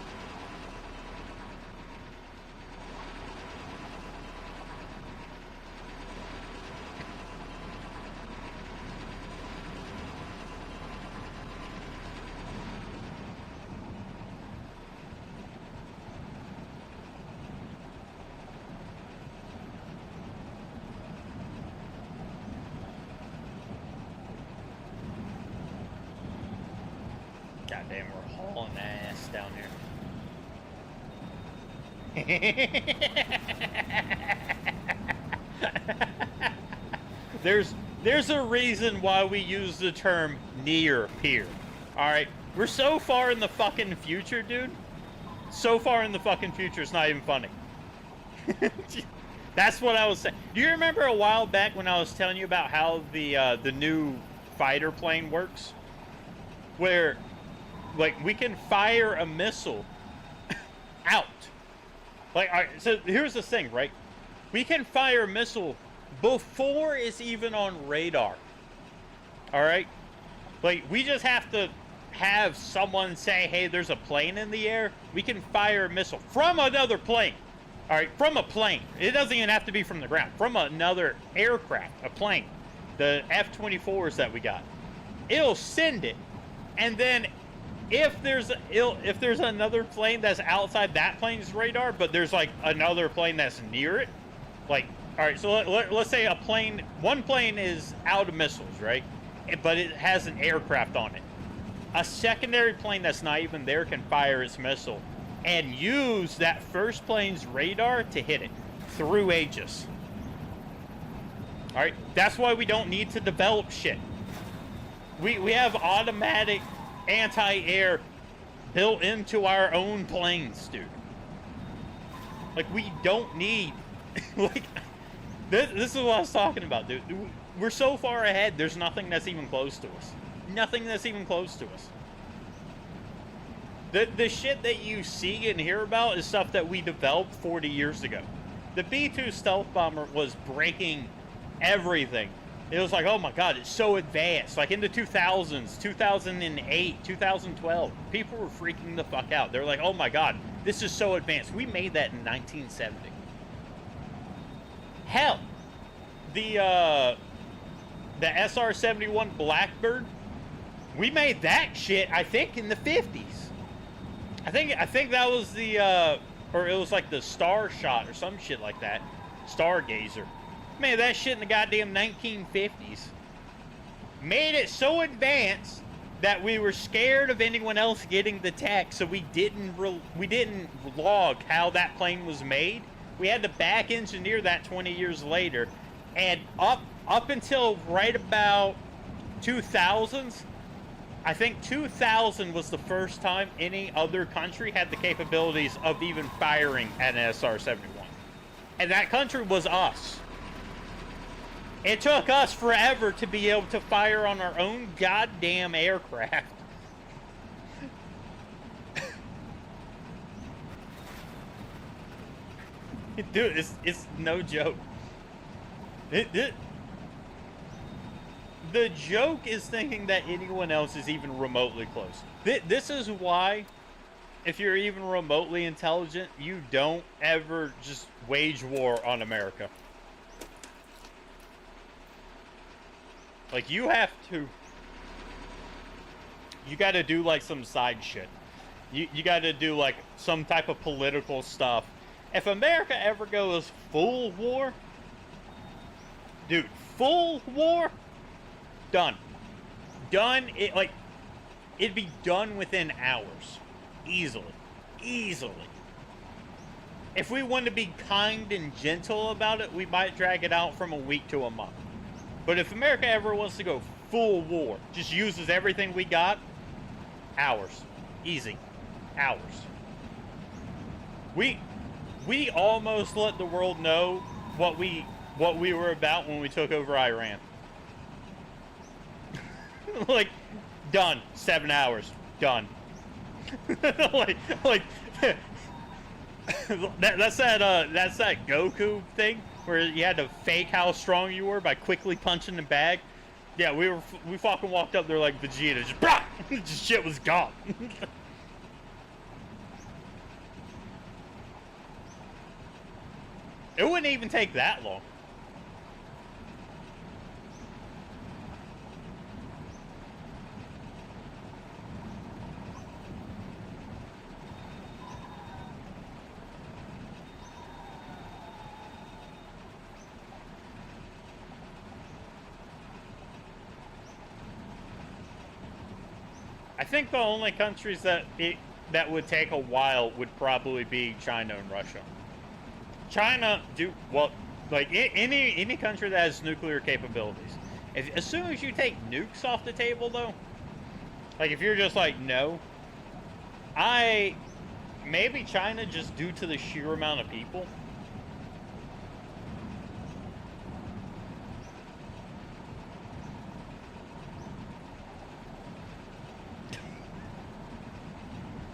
Goddamn, we're hauling ass down here. There's a reason why we use the term near peer. Alright? We're so far in the fucking future, dude. So far in the fucking future, it's not even funny. That's what I was saying. Do you remember a while back when I was telling you about how the new fighter plane works? Where, like, we can fire a missile out. Like, all right, so here's the thing, right? We can fire a missile before it's even on radar. All right? Like, we just have to have someone say, hey, there's a plane in the air. We can fire a missile from another plane. All right, from a plane. It doesn't even have to be from the ground. From another aircraft, a plane. The F-24s that we got. It'll send it. And then if there's another plane that's outside that plane's radar, but there's like another plane that's near it, like, all right, so let's say one plane is out of missiles, right? But it has an aircraft on it. A secondary plane that's not even there can fire its missile and use that first plane's radar to hit it through Aegis. All right, that's why we don't need to develop shit. We have automatic anti-air built into our own planes, dude. Like, we don't need, like, this is what I was talking about, dude. We're so far ahead, there's nothing that's even close to us. Nothing that's even close to us. The shit that you see and hear about is stuff that we developed 40 years ago. The B-2 stealth bomber was breaking everything. It was like, oh my god, it's so advanced. Like in the 2000s, 2008, 2012, people were freaking the fuck out. They were like, oh my god, this is so advanced. We made that in 1970. Hell, the SR-71 Blackbird, we made that shit, I think, in the 50s. I think that was the, or it was like the Star Shot or some shit like that. Stargazer. Man, that shit in the goddamn 1950s. Made it so advanced that we were scared of anyone else getting the tech, so we didn't log how that plane was made. We had to back engineer that 20 years later, and up until right about 2000s, I think 2000 was the first time any other country had the capabilities of even firing an SR-71. And that country was us. It took us forever to be able to fire on our own goddamn aircraft. Dude, it's no joke. The joke is thinking that anyone else is even remotely close. This is why, if you're even remotely intelligent, you don't ever just wage war on America. Like, you have to... You gotta do, like, some side shit. You gotta do, like, some type of political stuff. If America ever goes full war... Dude, full war... Done. Done. It'd be done within hours. Easily. Easily. If we wanted to be kind and gentle about it, we might drag it out from a week to a month. But if America ever wants to go full war, just uses everything we got, hours. Easy. Hours. We almost let the world know what we were about when we took over Iran. Like, done. 7 hours. Done. like that's that Goku thing where you had to fake how strong you were by quickly punching the bag. Yeah, we fucking walked up there like Vegeta, just brah! Just shit was gone. It wouldn't even take that long. I think the only countries that would take a while would probably be China and Russia. China any country that has nuclear capabilities. As soon as you take nukes off the table, though, like if you're just like no, maybe China just due to the sheer amount of people.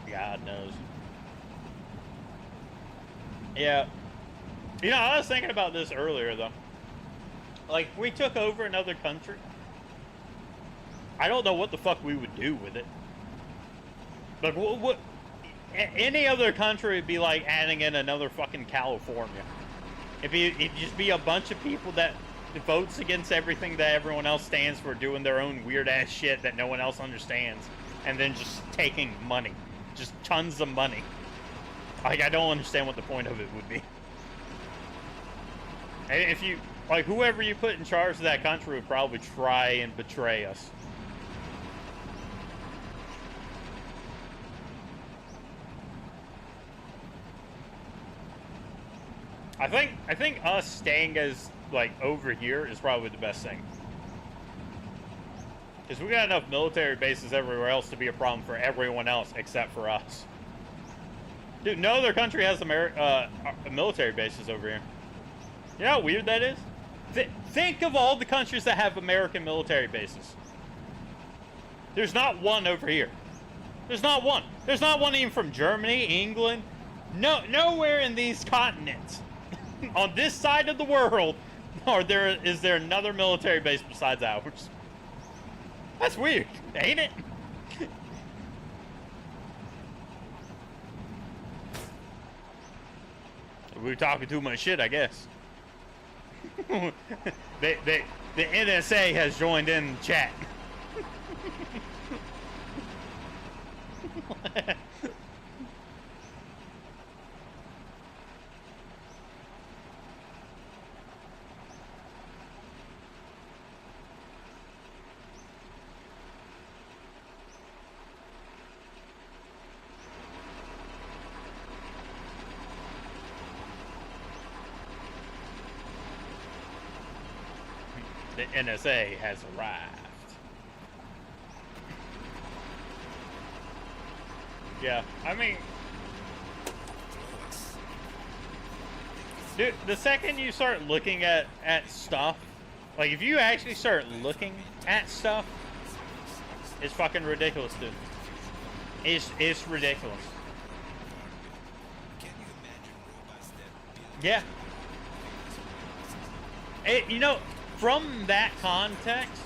God knows. Yeah. You know, I was thinking about this earlier, though. like, if we took over another country, I don't know what the fuck we would do with it. Like, what any other country would be like adding in another fucking California. It'd just be a bunch of people that votes against everything that everyone else stands for, doing their own weird ass shit that no one else understands, and then just taking money. Just tons of money. Like, I don't understand what the point of it would be. And if you, like, whoever you put in charge of that country would probably try and betray us. I think us staying as, like, over here is probably the best thing. Because we got enough military bases everywhere else to be a problem for everyone else except for us. Dude, no other country has military bases over here. You know how weird that is? Think of all the countries that have American military bases. There's not one over here. There's not one. There's not one even from Germany, England. Nowhere in these continents. On this side of the world, is there another military base besides ours? That's weird, ain't it? We were talking too much shit, I guess. The NSA has joined in chat. The NSA has arrived. Yeah, I mean, dude, the second you start looking at stuff, like, if you actually start looking at stuff, it's fucking ridiculous, dude. It's ridiculous. Yeah. You know, from that context,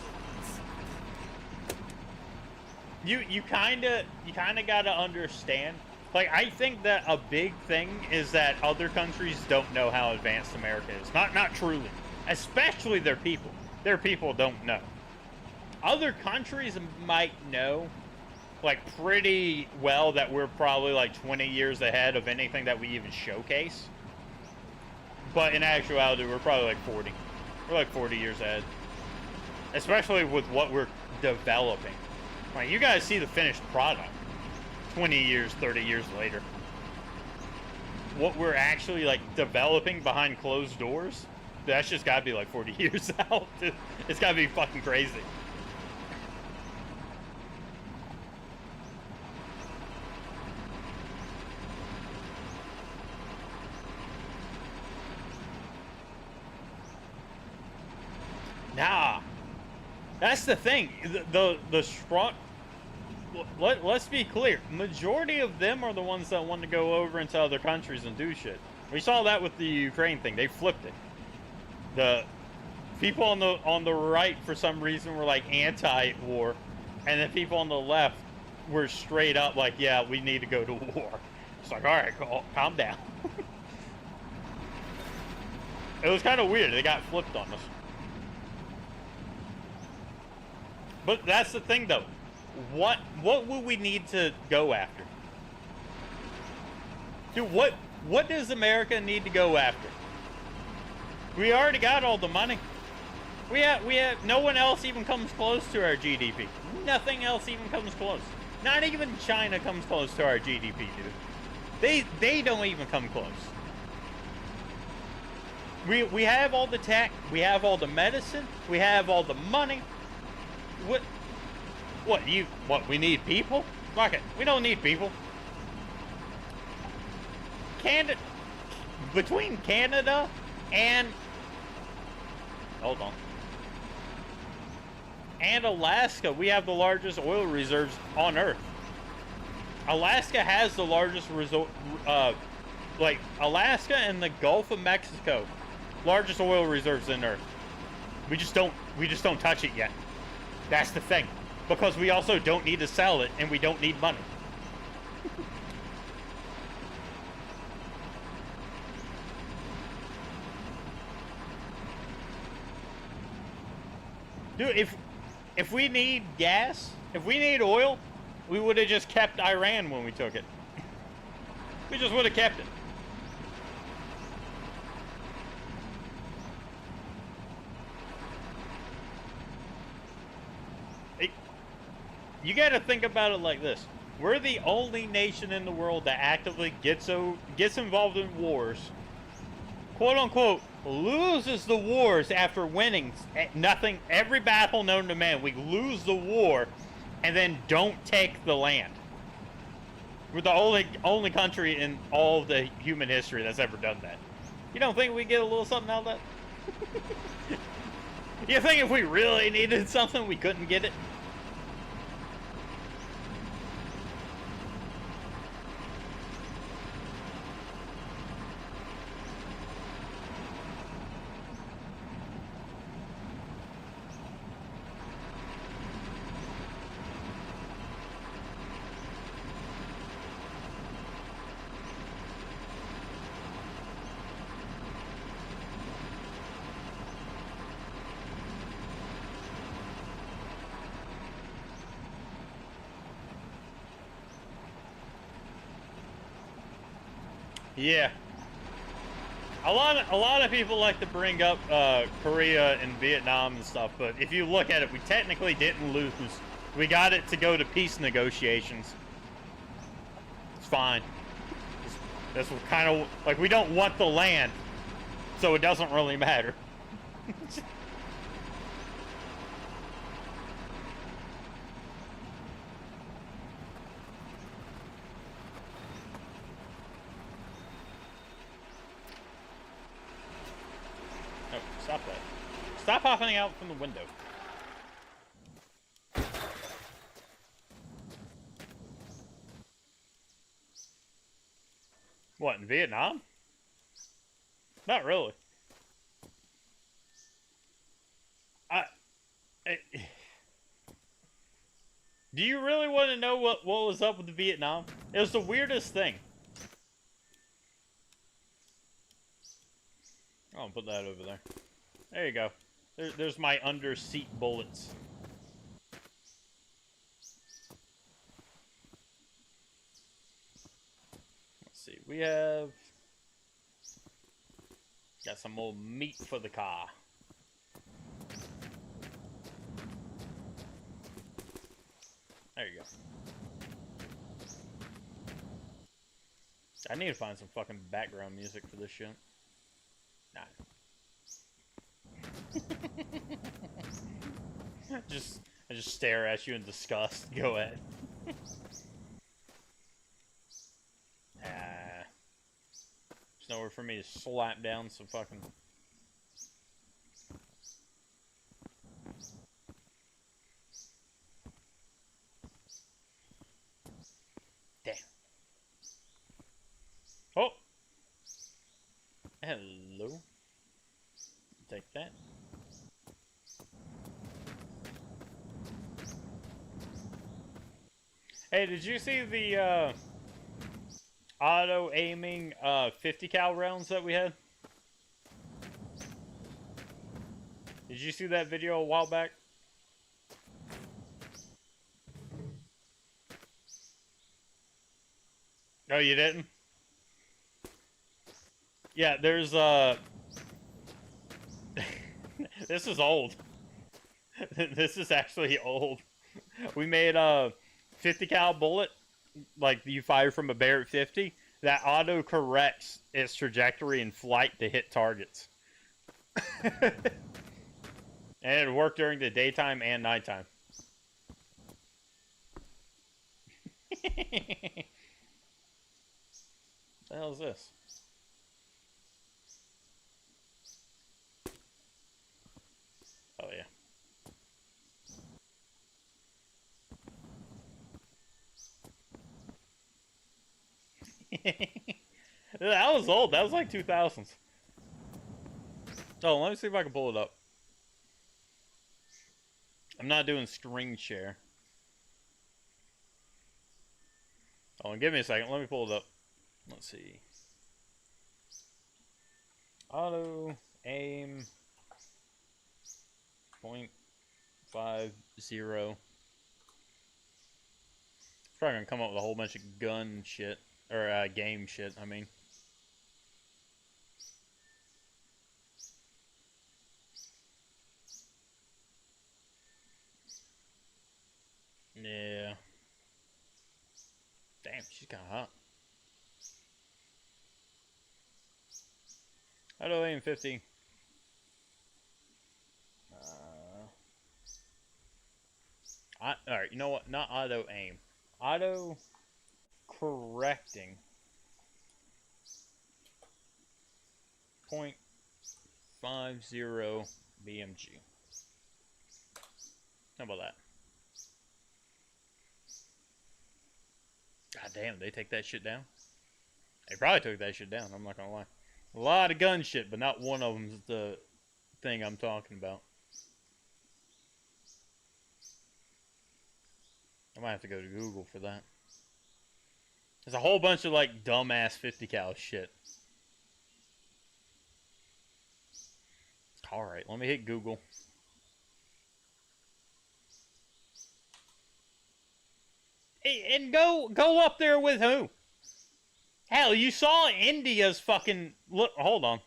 you kind of gotta understand. Like, I think that a big thing is that other countries don't know how advanced America is. Not truly, especially their people. Their people don't know. Other countries might know, like, pretty well that we're probably like 20 years ahead of anything that we even showcase. But in actuality, we're probably like 40. We're like 40 years ahead. Especially with what we're developing. Like, you guys see the finished product 20 years, 30 years later. What we're actually, like, developing behind closed doors, that's just gotta be like 40 years out. It's gotta be fucking crazy. Nah, that's the thing. The strong. Let's be clear. Majority of them are the ones that want to go over into other countries and do shit. We saw that with the Ukraine thing. They flipped it. The people on the right, for some reason, were like anti-war, and the people on the left were straight up like, yeah, we need to go to war. It's like, all right, calm down. It was kind of weird. They got flipped on us. But that's the thing, though. What would we need to go after? Dude, what does America need to go after? We already got all the money. We have no one else even comes close to our GDP. Nothing else even comes close. Not even China comes close to our GDP, dude. They don't even come close. We have all the tech, we have all the medicine, we have all the money. What, we need people? Fuck it, we don't need people. Between Canada and... Hold on. And Alaska, we have the largest oil reserves on Earth. Alaska has the largest Alaska and the Gulf of Mexico, largest oil reserves in Earth. We just don't touch it yet. That's the thing. Because we also don't need to sell it, and we don't need money. Dude, if we need gas, if we need oil, we would have just kept Iran when we took it. We just would have kept it. You gotta think about it like this. We're the only nation in the world that actively gets involved in wars, quote unquote, loses the wars after winning nothing, every battle known to man. We lose the war and then don't take the land. We're the only country in all of the human history that's ever done that. You don't think we get a little something out of that? You think if we really needed something, we couldn't get it? Yeah. A lot of people like to bring up Korea and Vietnam and stuff, but if you look at it, we technically didn't lose. We got it to go to peace negotiations. It's fine. That's kind of like, we don't want the land, so it doesn't really matter. Stop that. Stop hopping out from the window. What, in Vietnam? Not really. Do you really want to know what was up with Vietnam? It was the weirdest thing. I'll put that over there. There you go. There's my under-seat bullets. Let's see. We have... got some more meat for the car. There you go. I need to find some fucking background music for this shit. Nah. I just stare at you in disgust. Go ahead. There's nowhere for me to slap down some fucking... Damn. Oh! Hello. Take that. Hey, did you see the auto-aiming 50 cal rounds that we had? Did you see that video a while back? No, you didn't? Yeah, there's this is old. This is actually old. We made a 50 cal bullet, like you fire from a Barrett 50, that auto corrects its trajectory in flight to hit targets. And it worked during the daytime and nighttime. What the hell is this? Oh yeah. That was old. That was like 2000s. Oh, let me see if I can pull it up. I'm not doing screen share. Oh, and give me a second. Let me pull it up. Let's see. Auto aim 0.50. Probably gonna come up with a whole bunch of gun shit or game shit. I mean. Yeah. Damn, she's kinda hot. Auto aim 50. Alright, you know what? Not auto aim. Auto correcting. 0.50 BMG. How about that? God damn, they take that shit down? They probably took that shit down, I'm not gonna lie. A lot of gun shit, but not one of them's the thing I'm talking about. I might have to go to Google for that. There's a whole bunch of like dumbass 50 cal shit. Alright, let me hit Google. And go up there with who? Hell, you saw India's fucking... Look, hold on.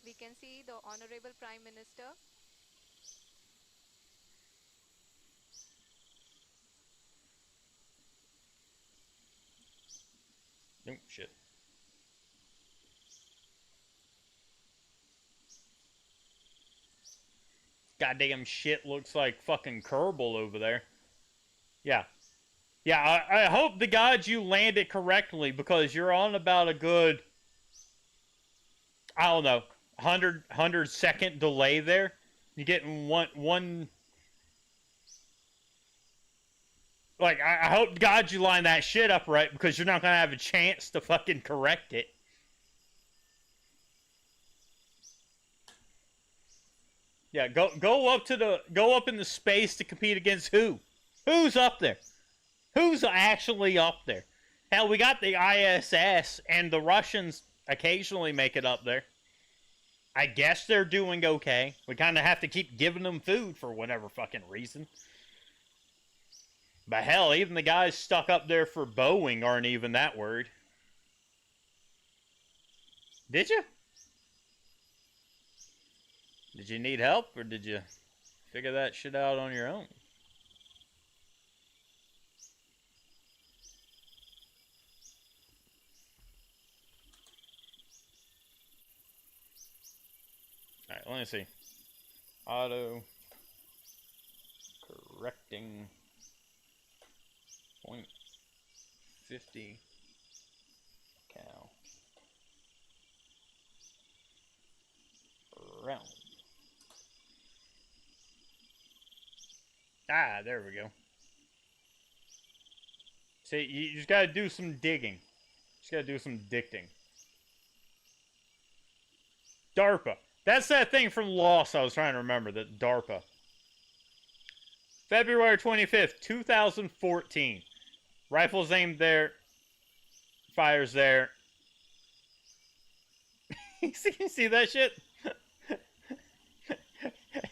We can see the Honorable Prime Minister.
Oh, shit. Goddamn shit looks like fucking Kerbal over there. Yeah. Yeah, I hope the gods you land it correctly because you're on about a good... I don't know. 100 second delay there. You're getting one... Like, I hope God you line that shit up right because you're not going to have a chance to fucking correct it. Yeah, go up in the space to compete against who? Who's up there? Who's actually up there? Hell, we got the ISS and the Russians occasionally make it up there. I guess they're doing okay. We kind of have to keep giving them food for whatever fucking reason. But hell, even the guys stuck up there for Boeing aren't even that worried. Did you? Did you need help, or did you figure that shit out on your own? Alright, let me see. Auto correcting 0.50 cal round. Ah, there we go. See, you just gotta do some digging. Just gotta do some dicting. DARPA. That's that thing from Lost I was trying to remember, that DARPA. February 25th, 2014. Rifles aimed there. Fires there. You see that shit?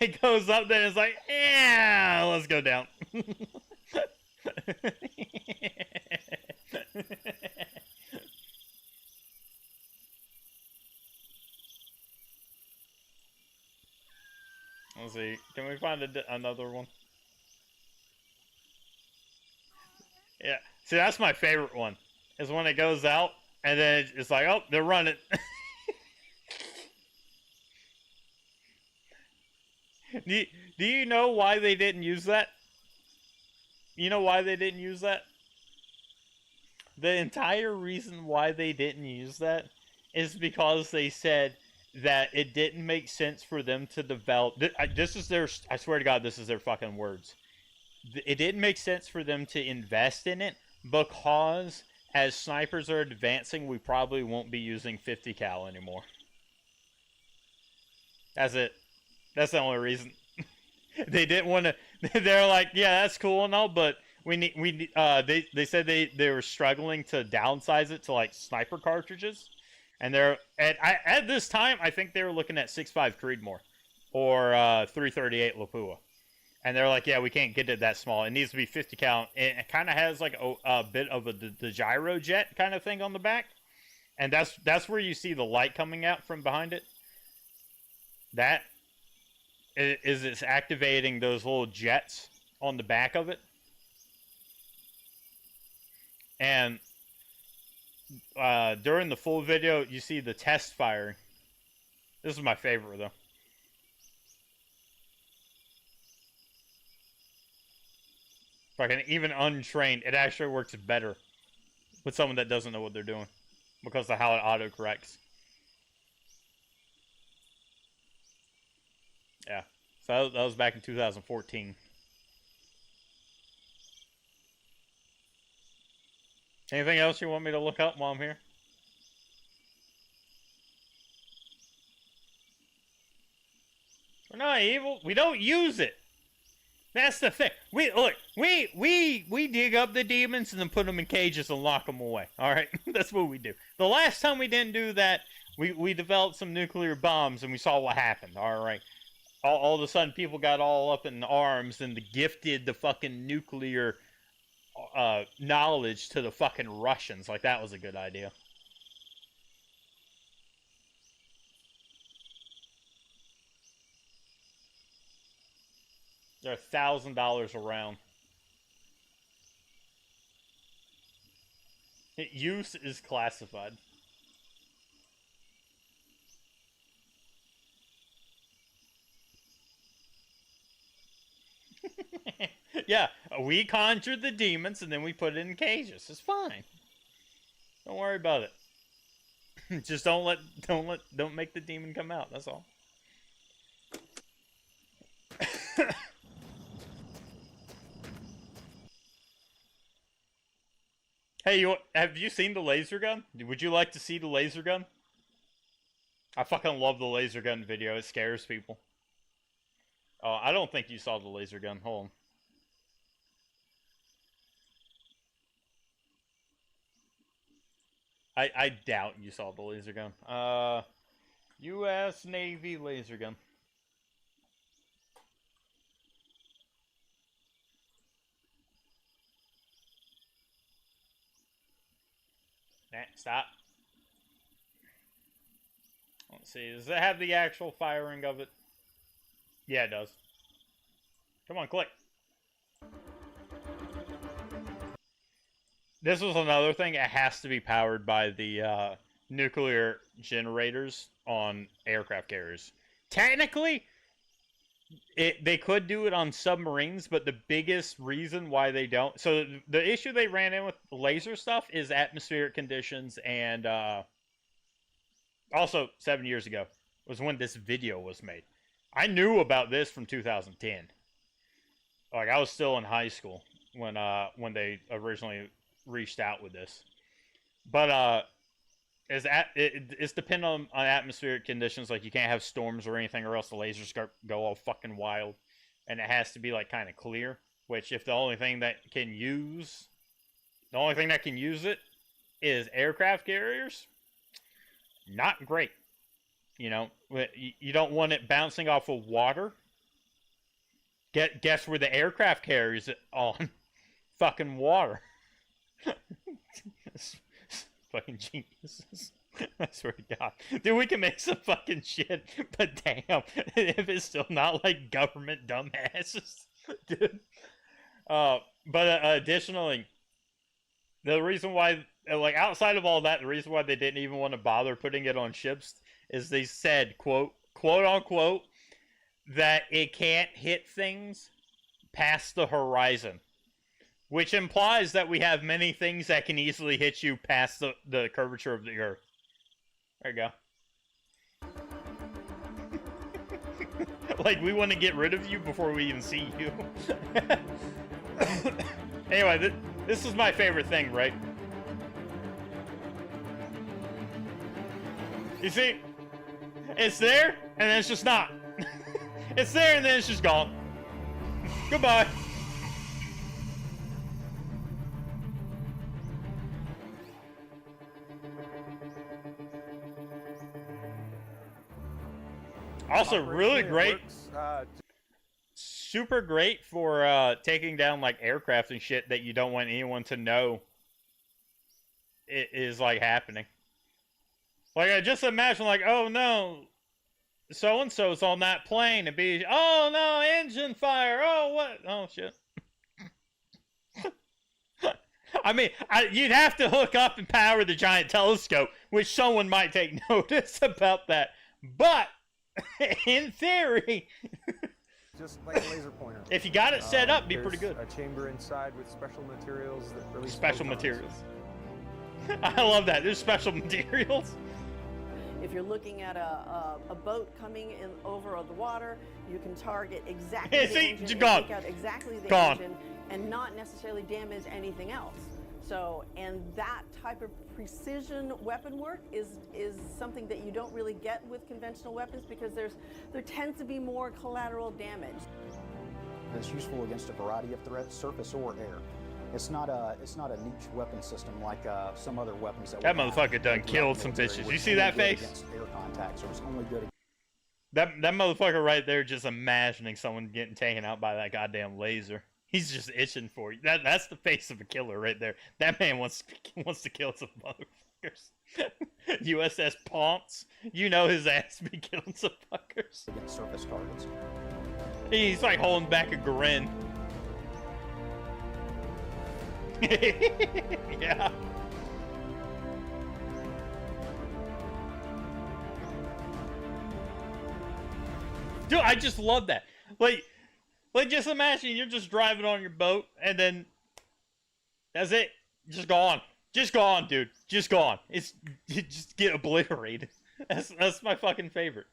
It goes up there and it's like, yeah, let's go down. Let's see. Can we find another one? Yeah. See, that's my favorite one. Is when it goes out and then it's like, oh, they're running. Do you know why they didn't use that? You know why they didn't use that? The entire reason why they didn't use that is because they said that it didn't make sense for them to develop. This is their, I swear to God, this is their fucking words. it didn't make sense for them to invest in it because as snipers are advancing, we probably won't be using 50 cal anymore. That's it. That's the only reason. They didn't want to. They're like, yeah, that's cool and all, but they said they were struggling to downsize it to like sniper cartridges, and at this time I think they were looking at 6.5 Creedmoor or 338 Lapua. And they're like, yeah, we can't get it that small. It needs to be 50 cal. It kind of has like a bit of the gyro jet kind of thing on the back. And that's where you see the light coming out from behind it. That is it's activating those little jets on the back of it. And during the full video, you see the test firing. This is my favorite, though. Fucking even untrained, it actually works better with someone that doesn't know what they're doing because of how it auto-corrects. Yeah, so that was back in 2014. Anything else you want me to look up while I'm here? We're not evil. We don't use it. That's the thing. We dig up the demons and then put them in cages and lock them away. All right, that's what we do. The last time we didn't do that, we developed some nuclear bombs and we saw what happened. All right, all of a sudden people got all up in arms and gifted the fucking nuclear knowledge to the fucking Russians. Like that was a good idea. They're $1,000 a round. Use is classified. Yeah, we conjured the demons and then we put it in cages. It's fine. Don't worry about it. Just don't make the demon come out. That's all. Hey, have you seen the laser gun? Would you like to see the laser gun? I fucking love the laser gun video. It scares people. Oh, I don't think you saw the laser gun. Hold on. I doubt you saw the laser gun. U.S. Navy laser gun. Stop. Let's see. Does it have the actual firing of it? Yeah, it does. Come on, click. This was another thing. It has to be powered by the nuclear generators on aircraft carriers. Technically, they could do it on submarines, but the biggest reason why they don't... So the issue they ran in with laser stuff is atmospheric conditions, and also 7 years ago was when this video was made. I knew about this from 2010. Like, I was still in high school when they originally reached out with this. But it's dependent on atmospheric conditions. Like, you can't have storms or anything, or else the lasers go all fucking wild. And it has to be like kind of clear. Which, if the only thing that can use it is aircraft carriers, not great. You know, you don't want it bouncing off of water. Guess where the aircraft carriers it on? Fucking water. Fucking geniuses. I swear to God. Dude, we can make some fucking shit, but damn, if it's still not like government dumbasses. Dude. But additionally, the reason why, like, outside of all that, the reason why they didn't even want to bother putting it on ships is they said, quote unquote, that it can't hit things past the horizon. Which implies that we have many things that can easily hit you past the curvature of the Earth. There you go. Like, we want to get rid of you before we even see you. Anyway, this is my favorite thing, right? You see? It's there, and then it's just not. It's there, and then it's just gone. Goodbye. Also, really great. Super great for taking down like aircraft and shit that you don't want anyone to know it is like happening. Like, I just imagine, like, oh no, so and so's on that plane, and be, oh no, engine fire, oh what, oh shit. I mean, you'd have to hook up and power the giant telescope, which someone might take notice about that. But in theory,
just like a laser pointer.
If you got it set up, be pretty good.
A chamber inside with special materials that release
special
photons.
materials. I love that. There's special materials.
If you're looking at a boat coming in over the water, you can target exactly the engine, and take out exactly the engine, and not necessarily damage anything else. So, and that type of precision weapon work is something that you don't really get with conventional weapons, because there tends to be more collateral damage.
It's useful against a variety of threats, surface or air. It's not a niche weapon system like some other weapons that
motherfucker done killed some bitches. You see that face?
Against air contact, so it's only good.
That motherfucker right there, just imagining someone getting taken out by that goddamn laser. He's just itching for you. That's the face of a killer right there. That man wants to kill some motherfuckers. USS Ponce, you know his ass be killing some fuckers.
Against surface targets.
He's like holding back a grin. Yeah. Dude, I just love that. Like just imagine you're just driving on your boat and then that's it. Just gone. Just gone, dude. Just gone. You just get obliterated. That's my fucking favorite.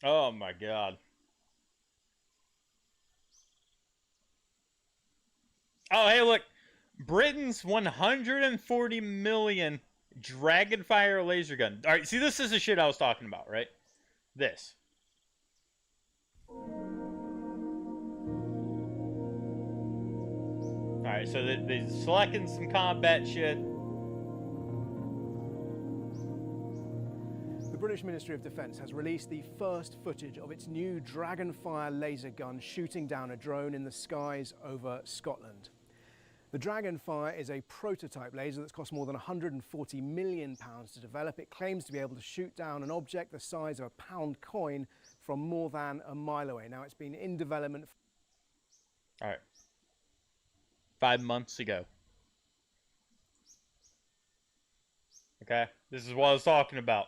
Oh my god. Oh, hey, look. Britain's 140 million Dragonfire laser gun. All right, see, this is the shit I was talking about, right? This. All right, so they're selecting some combat shit.
The British Ministry of Defence has released the first footage of its new Dragonfire laser gun shooting down a drone in the skies over Scotland. The Dragonfire is a prototype laser that's cost more than £140 million to develop. It claims to be able to shoot down an object the size of a pound coin from more than a mile away. Now, it's been in development.
All right. 5 months ago. Okay, this is what I was talking about.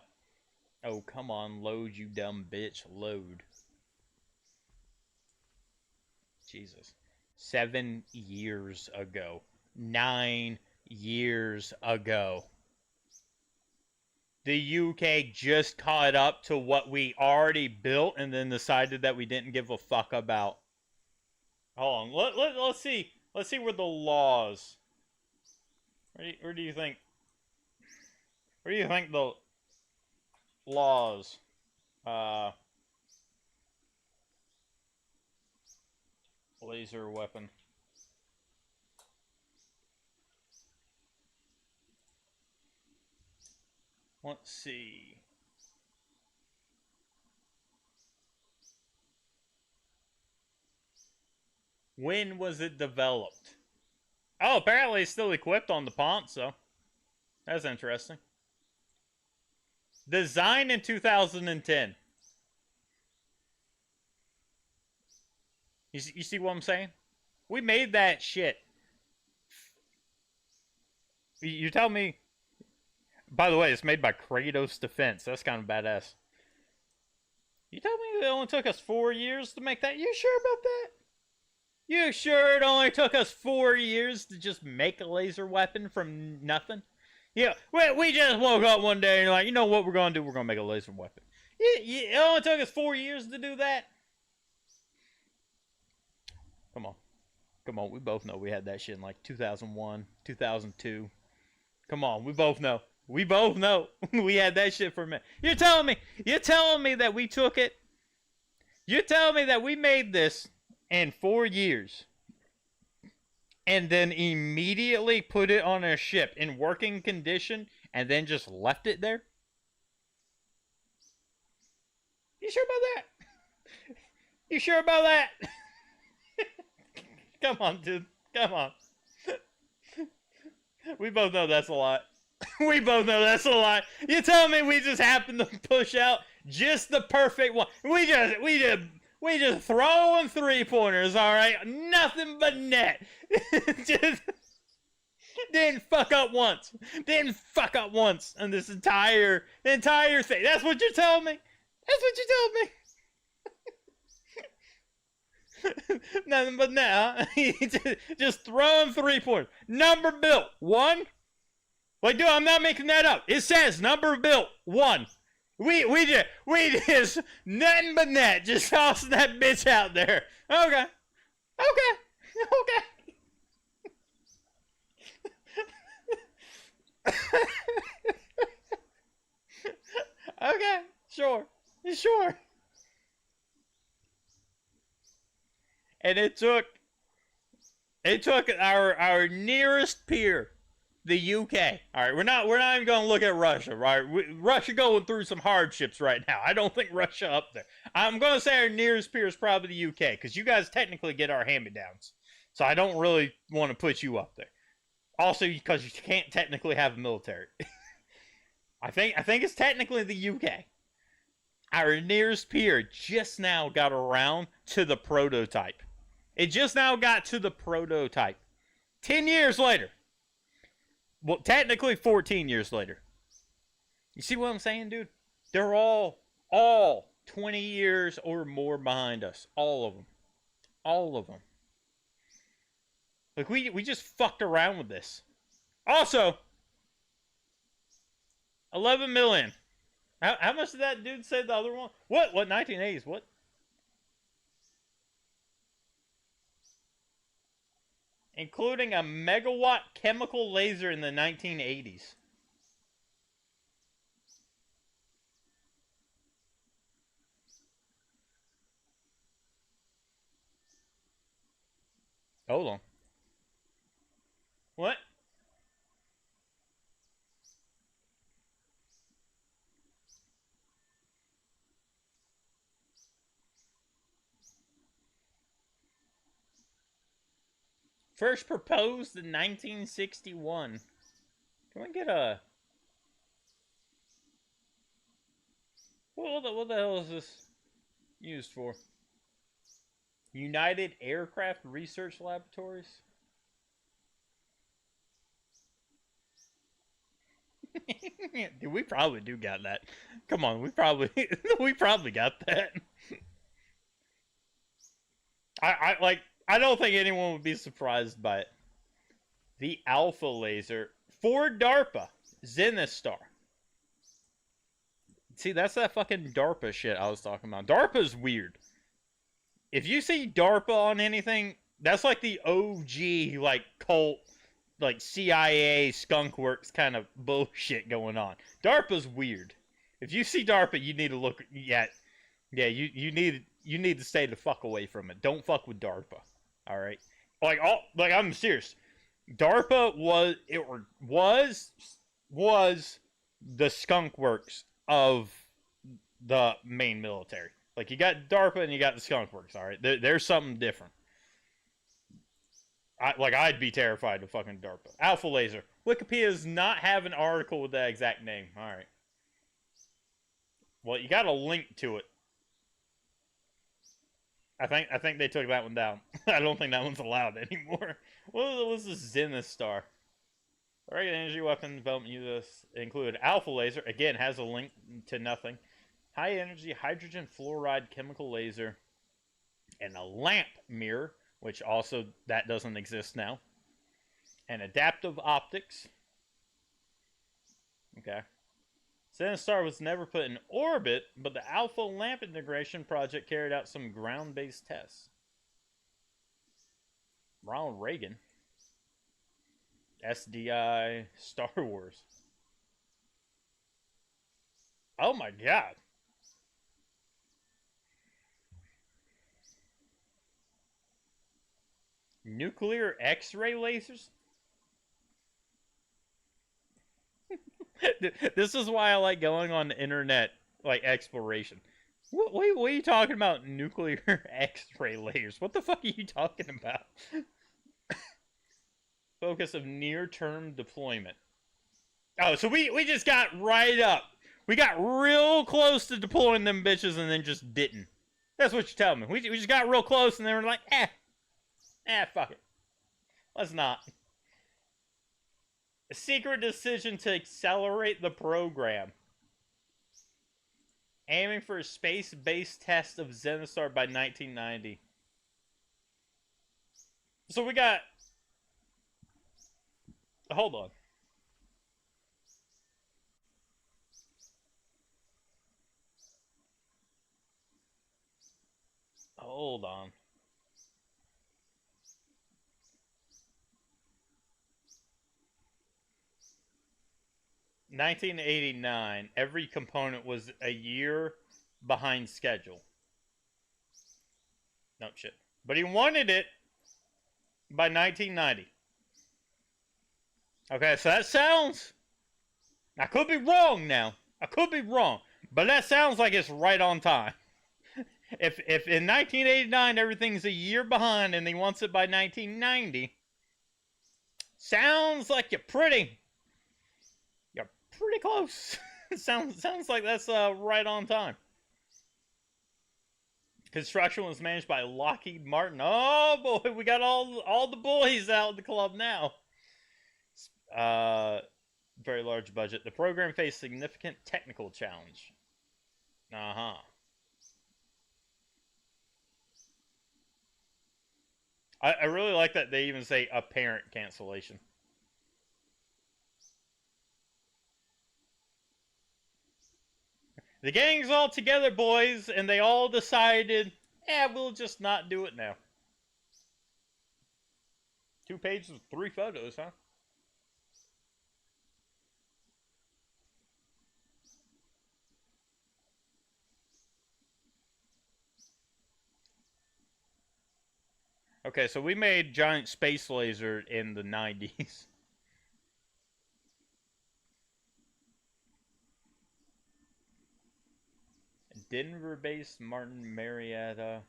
Oh, come on, load, you dumb bitch, load. Jesus. 7 years ago. 9 years ago. The UK just caught up to what we already built and then decided that we didn't give a fuck about. Hold on, let's see. Let's see where the laws. Where do you think? Where do you think the laws? Laser weapon. Let's see. When was it developed? Oh, apparently it's still equipped on the Ponce, so that's interesting. Designed in 2010. You see what I'm saying? We made that shit. You tell me. By the way, it's made by Kratos Defense. That's kind of badass. You tell me it only took us 4 years to make that? You sure about that? You sure it only took us 4 years to just make a laser weapon from nothing? Yeah, we just woke up one day and like, you know what we're going to do? We're going to make a laser weapon. It only took us 4 years to do that? Come on. Come on, we both know we had that shit in like 2001, 2002. Come on, we both know. We both know we had that shit for a minute. You're telling me that we took it? You're telling me that we made this in 4 years and then immediately put it on a ship in working condition and then just left it there? You sure about that? You sure about that? Come on, dude. Come on. We both know that's a lot. We both know that's a lot. You telling me we just happened to push out just the perfect one? We just throwing 3-pointers, all right? Nothing but net. Just didn't fuck up once. Didn't fuck up once on this entire thing. That's what you're telling me? That's what you're telling me? Nothing but net, huh? Just throwing 3-pointers. Number built 1. Like, dude, I'm not making that up. It says number built 1. We just nothing but net. Just tossing that bitch out there. Okay. Okay. Sure. And it took our nearest peer, the UK. All right, we're not even going to look at Russia, right? Russia going through some hardships right now. I don't think Russia up there. I'm going to say our nearest peer is probably the UK because you guys technically get our hand-me-downs. So I don't really want to put you up there. Also, because you can't technically have a military. I think it's technically the UK. Our nearest peer just now got around to the prototype. It just now got to the prototype. 10 years later. Well, technically 14 years later. You see what I'm saying, dude? They're all 20 years or more behind us. All of them. All of them. Like, we just fucked around with this. Also, 11 million. How much did that dude say the other one? What 1980s? What? Including a megawatt chemical laser in the 1980s. Hold on. What? First proposed in 1961. Can we get a... What the hell is this used for? United Aircraft Research Laboratories? Dude, we probably do got that. Come on, we probably got that. I don't think anyone would be surprised by it. The Alpha Laser for DARPA. Zenithstar. See, that's that fucking DARPA shit I was talking about. DARPA's weird. If you see DARPA on anything, that's like the OG, like, cult, like, CIA, skunkworks kind of bullshit going on. DARPA's weird. If you see DARPA, you need to look, yeah, you need to stay the fuck away from it. Don't fuck with DARPA. All right, like I'm serious. DARPA was the skunk works of the main military. Like, you got DARPA and you got the skunk works. All right, there's something different. I'd be terrified of fucking DARPA. Alpha Laser. Wikipedia does not have an article with that exact name. All right. Well, you got a link to it. I think they took that one down. I don't think that one's allowed anymore. What was this Zenithstar? Regular energy weapon development uses included Alpha Laser. Again, has a link to nothing. High energy hydrogen fluoride chemical laser. And a lamp mirror, which also that doesn't exist now. And adaptive optics. Okay. Zenithstar was never put in orbit, but the Alpha Lamp integration project carried out some ground-based tests. Ronald Reagan. SDI Star Wars. Oh my god. Nuclear X-ray lasers? This is why I like going on the internet, like, exploration. What are you talking about, nuclear X-ray lasers? What the fuck are you talking about? Focus of near-term deployment. Oh, so we just got right up. We got real close to deploying them bitches and then just didn't. That's what you're telling me. We just got real close and then we're like, fuck it. Let's not. A secret decision to accelerate the program. Aiming for a space-based test of Zenostar by 1990. So we got... Hold on. Hold on. In 1989, every component was a year behind schedule. No shit. But he wanted it by 1990. Okay, so that sounds... I could be wrong now. I could be wrong. But that sounds like it's right on time. If in 1989 everything's a year behind and he wants it by 1990, sounds like you're pretty close. sounds like that's right on time. Construction was managed by Lockheed Martin. Oh boy, we got all the boys out of the club now. Very large budget. The program faced significant technical challenge. I really like that they even say apparent cancellation. The gang's all together, boys, and they all decided, we'll just not do it now. 2 pages with 3 photos, huh? Okay, so we made giant space laser in the 90s. Denver-based Martin Marietta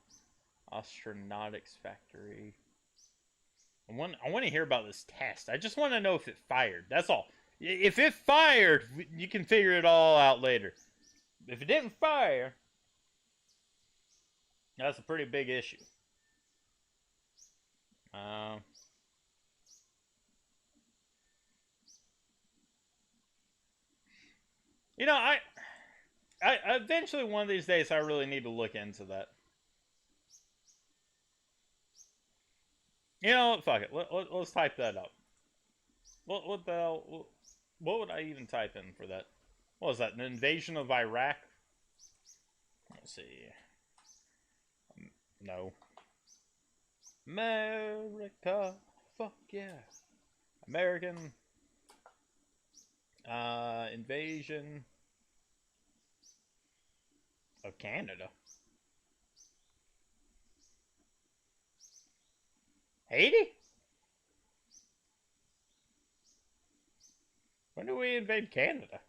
Astronautics Factory. I want to hear about this test. I just want to know if it fired. That's all. If it fired, you can figure it all out later. If it didn't fire, that's a pretty big issue. You know, I eventually one of these days I really need to look into that. You know, fuck it. Let's type that up. What the hell? What would I even type in for that? What was that? An invasion of Iraq? Let's see. No. America. Fuck yeah. American. Invasion of Canada. Haiti? When did we invade Canada?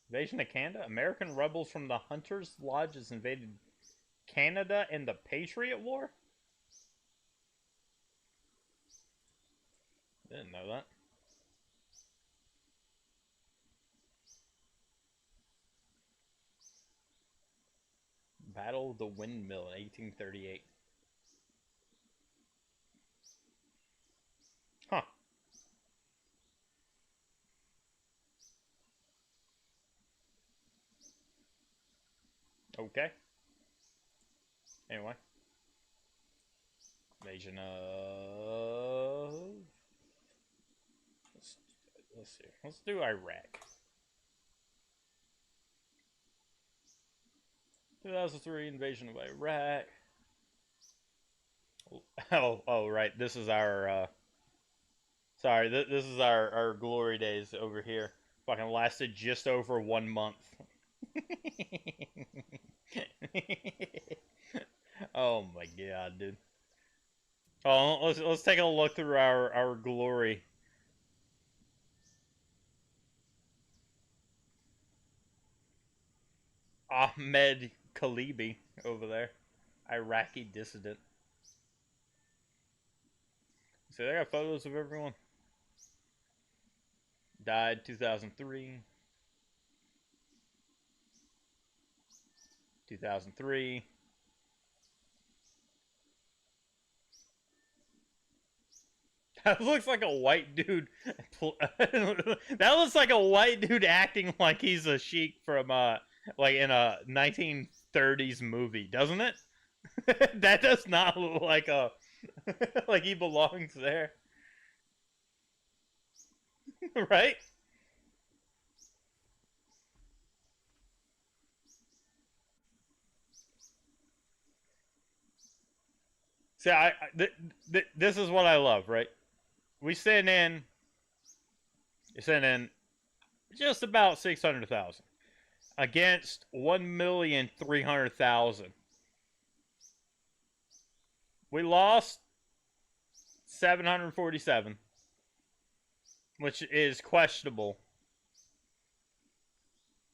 Invasion of Canada? American rebels from the Hunters Lodges invaded Canada in the Patriot War? Didn't know that. Battle of the Windmill in 1838. Huh. Okay. Anyway. Invasion of... Let's see. Let's do Iraq. 2003 invasion of Iraq. Oh, right. This is our, sorry, this is our glory days over here. Fucking lasted just over 1 month. Oh my god, dude. Oh, let's take a look through our glory. Ahmed Kalibi over there, Iraqi dissident. So they got photos of everyone. Died 2003. 2003. That looks like a white dude. That looks like a white dude acting like he's a sheik from like in a 1930s movie, doesn't it? That does not look like a like he belongs there. Right? See, this is what I love, right? We sent in just about 600,000 against 1,300,000. We lost 747, which is questionable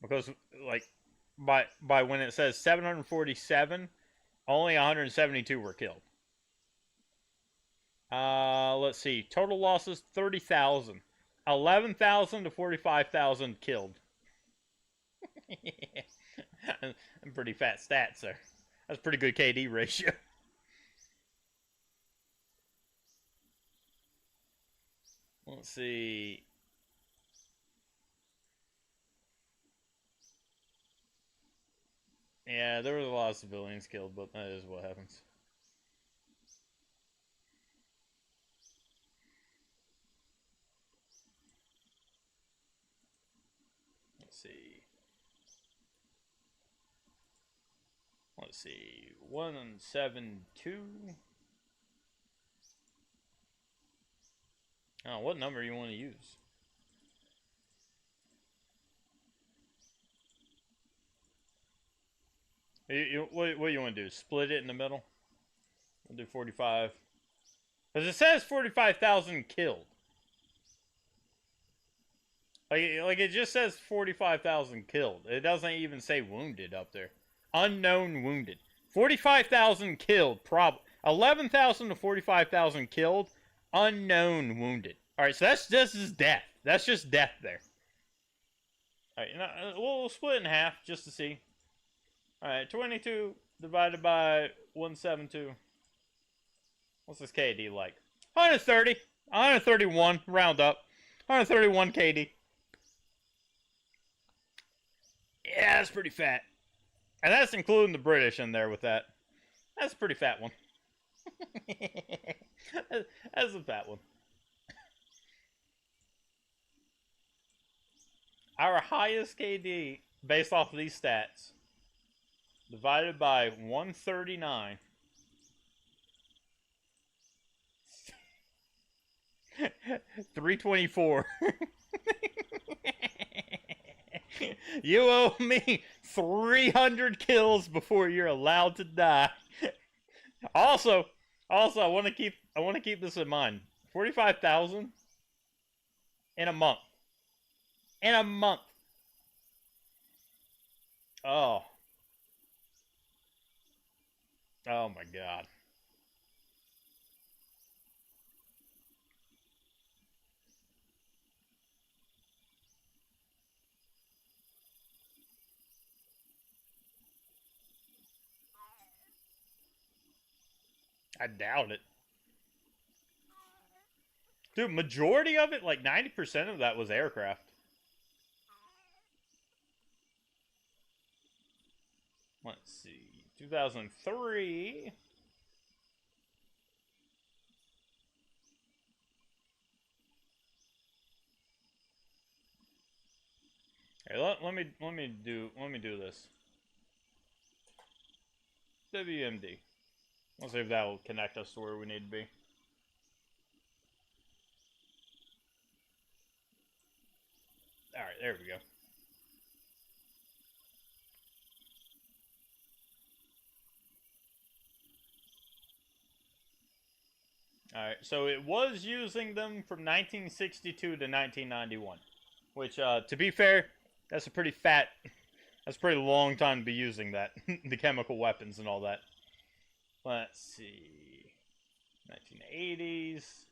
because, like, by when it says 747, only 172 were killed. Let's see. Total losses 30,000. 11,000 to 45,000 killed. Pretty fat stats there. That's pretty good KD ratio. Let's see. Yeah, there was a lot of civilians killed, but that is what happens. Let's see. 172. Oh, what number you want to use? What you want to do? Split it in the middle? We'll do 45. Because it says 45,000 killed. Like it just says 45,000 killed. It doesn't even say wounded up there. Unknown wounded. 45,000 killed. 11,000 to 45,000 killed. Unknown wounded. Alright, so that's just death. That's just death there. Alright, we'll split it in half just to see. Alright, 22 divided by 172. What's this KD like? 130. 131. Round up. 131 KD. Yeah, that's pretty fat. And that's including the British in there with that. That's a pretty fat one. That's a fat one. Our highest KD, based off of these stats, divided by 139. 324. You owe me 300 kills before you're allowed to die. Also, I want to keep this in mind. 45,000 in a month. In a month. Oh. Oh my god. I doubt it. Dude, majority of it, like 90% of that was aircraft. Let's see. 2003. Hey, let me do this. WMD. Let's see if that will connect us to where we need to be. Alright, there we go. Alright, so it was using them from 1962 to 1991. Which, to be fair, that's a pretty long time to be using that. The chemical weapons and all that. Let's see. 1980s.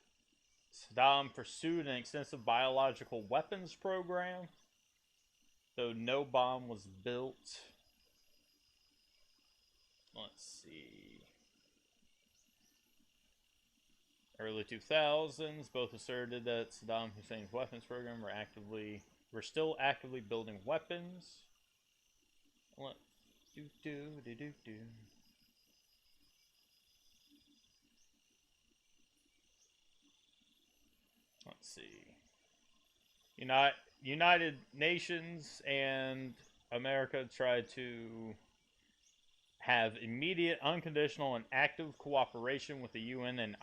Saddam pursued an extensive biological weapons program, though no bomb was built. Let's see. Early 2000s, both asserted that Saddam Hussein's weapons program were still actively building weapons. What? Let's see. United Nations and America tried to have immediate, unconditional, and active cooperation with the UN and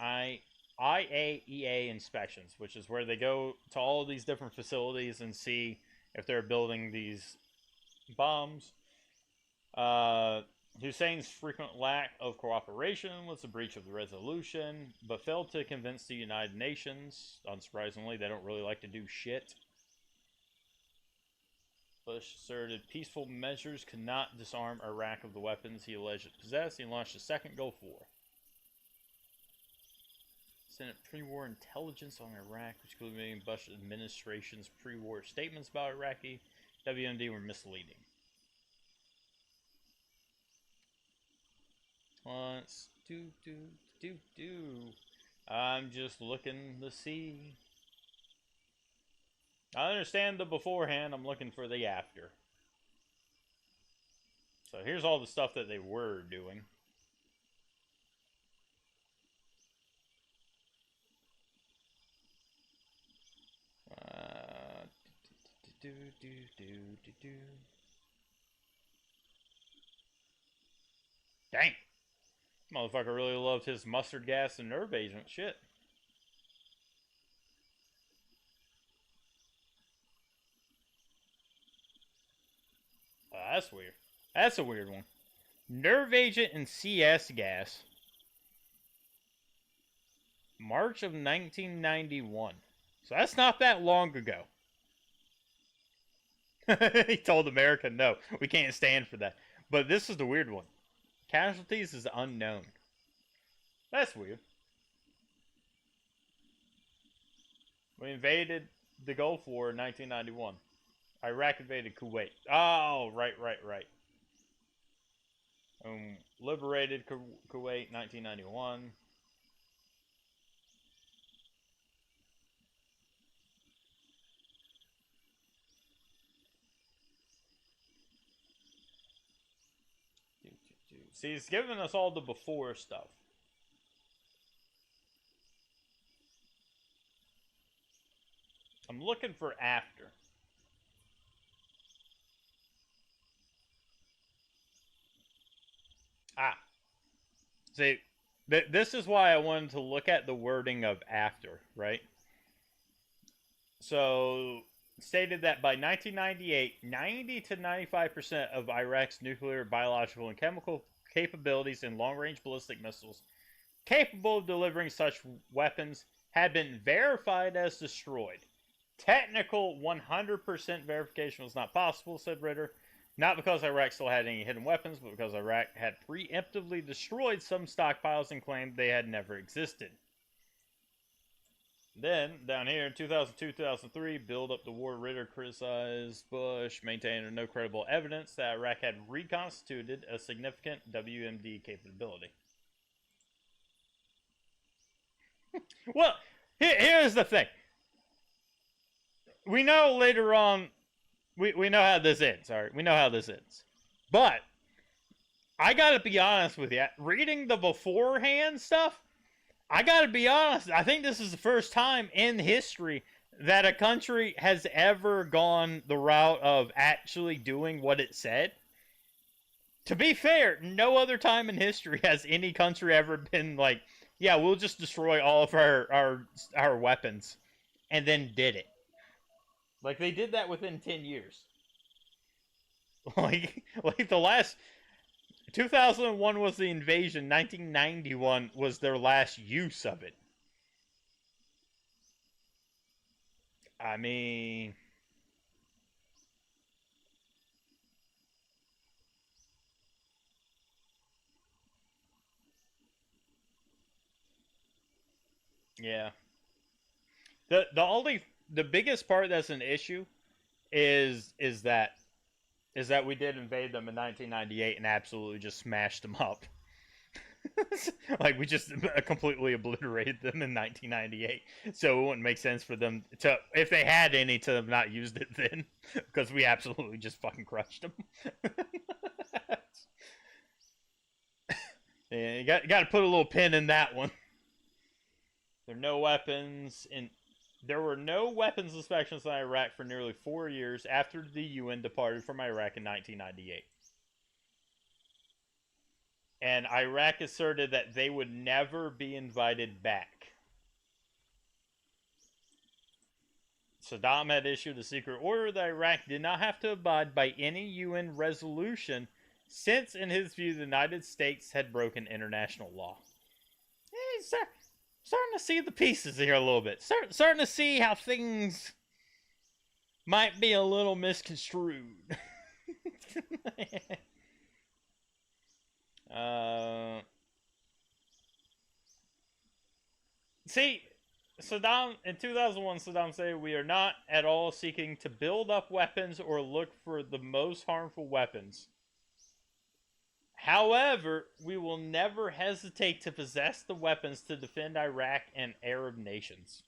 IAEA inspections, which is where they go to all of these different facilities and see if they're building these bombs. Hussein's frequent lack of cooperation was a breach of the resolution, but failed to convince the United Nations. Unsurprisingly, they don't really like to do shit. Bush asserted peaceful measures could not disarm Iraq of the weapons he alleged it possessed. He launched a second Gulf War. Senate pre-war intelligence on Iraq, which included Bush administration's pre-war statements about Iraqi WMD, were misleading. Let's I'm just looking to see. I understand the beforehand, I'm looking for the after. So here's all the stuff that they were doing. Dang. Motherfucker really loved his mustard gas and nerve agent. Shit. Oh, that's weird. That's a weird one. Nerve agent and CS gas. March of 1991. So that's not that long ago. He told America, no, we can't stand for that. But this is the weird one. Casualties is unknown. That's weird. We invaded the Gulf War in 1991. Iraq invaded Kuwait. Oh, right. Liberated Kuwait 1991. See, he's giving us all the before stuff. I'm looking for after. See, this is why I wanted to look at the wording of after, right? So, stated that by 1998, 90 to 95% of Iraq's nuclear, biological, and chemical capabilities and long-range ballistic missiles capable of delivering such weapons had been verified as destroyed. Technical 100% verification was not possible, said Ritter. Not because Iraq still had any hidden weapons, but because Iraq had preemptively destroyed some stockpiles and claimed they had never existed. Then, down here in 2002-2003, build up the war, Ritter criticized Bush, maintaining no credible evidence that Iraq had reconstituted a significant WMD capability. Well, here's the thing. We know later on, we know how this ends, alright? We know how this ends. But, I gotta be honest with you, reading the beforehand stuff, I gotta be honest, I think this is the first time in history that a country has ever gone the route of actually doing what it said To be fair, no other time in history has any country ever been like, yeah, we'll just destroy all of our weapons, and then did it. Like, they did that within 10 years. Like the last... 2001 was the invasion, 1991 was their last use of it. I mean... Yeah. The biggest part that's an issue is that we did invade them in 1998 and absolutely just smashed them up. Like, we just completely obliterated them in 1998. So it wouldn't make sense for them to, if they had any, to have not used it then, because we absolutely just fucking crushed them. Yeah, you got to put a little pin in that one. There were no weapons inspections in Iraq for nearly 4 years after the UN departed from Iraq in 1998. And Iraq asserted that they would never be invited back. Saddam had issued a secret order that Iraq did not have to abide by any UN resolution, since, in his view, the United States had broken international law. Starting to see the pieces here a little bit. Starting to see how things might be a little misconstrued. See, Saddam, in 2001, Saddam said, "We are not at all seeking to build up weapons or look for the most harmful weapons. However, we will never hesitate to possess the weapons to defend Iraq and Arab nations."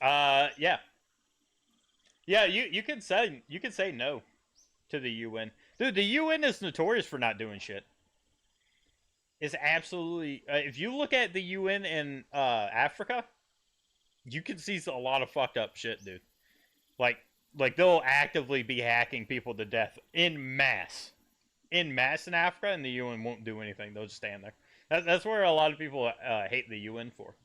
Yeah. Yeah, you could say no to the UN. Dude, the UN is notorious for not doing shit. It's absolutely... if you look at the UN in Africa, you can see a lot of fucked up shit, dude. Like they'll actively be hacking people to death in mass. In mass in Africa, and the UN won't do anything. They'll just stand there. That's where a lot of people hate the UN for.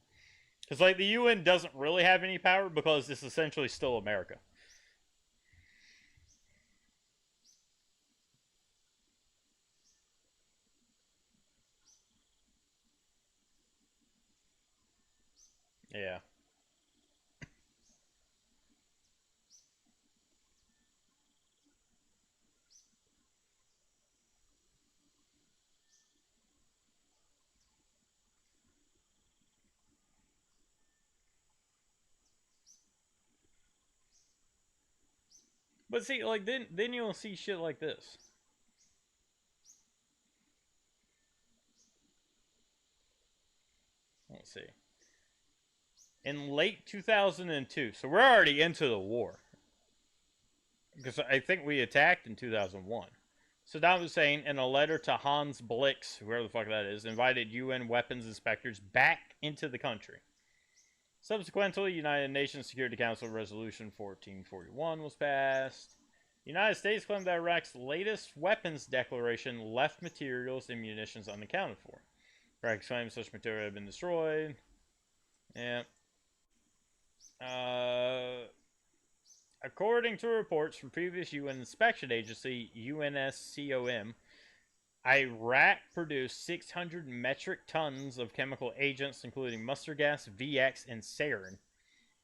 Because, like, the UN doesn't really have any power because it's essentially still America. Yeah. But see, like, then you'll see shit like this. Let's see. In late 2002, so we're already into the war. Because I think we attacked in 2001. Saddam Hussein, in a letter to Hans Blix, whoever the fuck that is, invited UN weapons inspectors back into the country. Subsequently, United Nations Security Council Resolution 1441 was passed. The United States claimed that Iraq's latest weapons declaration left materials and munitions unaccounted for. Iraq claimed such material had been destroyed. Yeah. According to reports from previous UN inspection agency, UNSCOM, Iraq produced 600 metric tons of chemical agents, including mustard gas, VX, and sarin.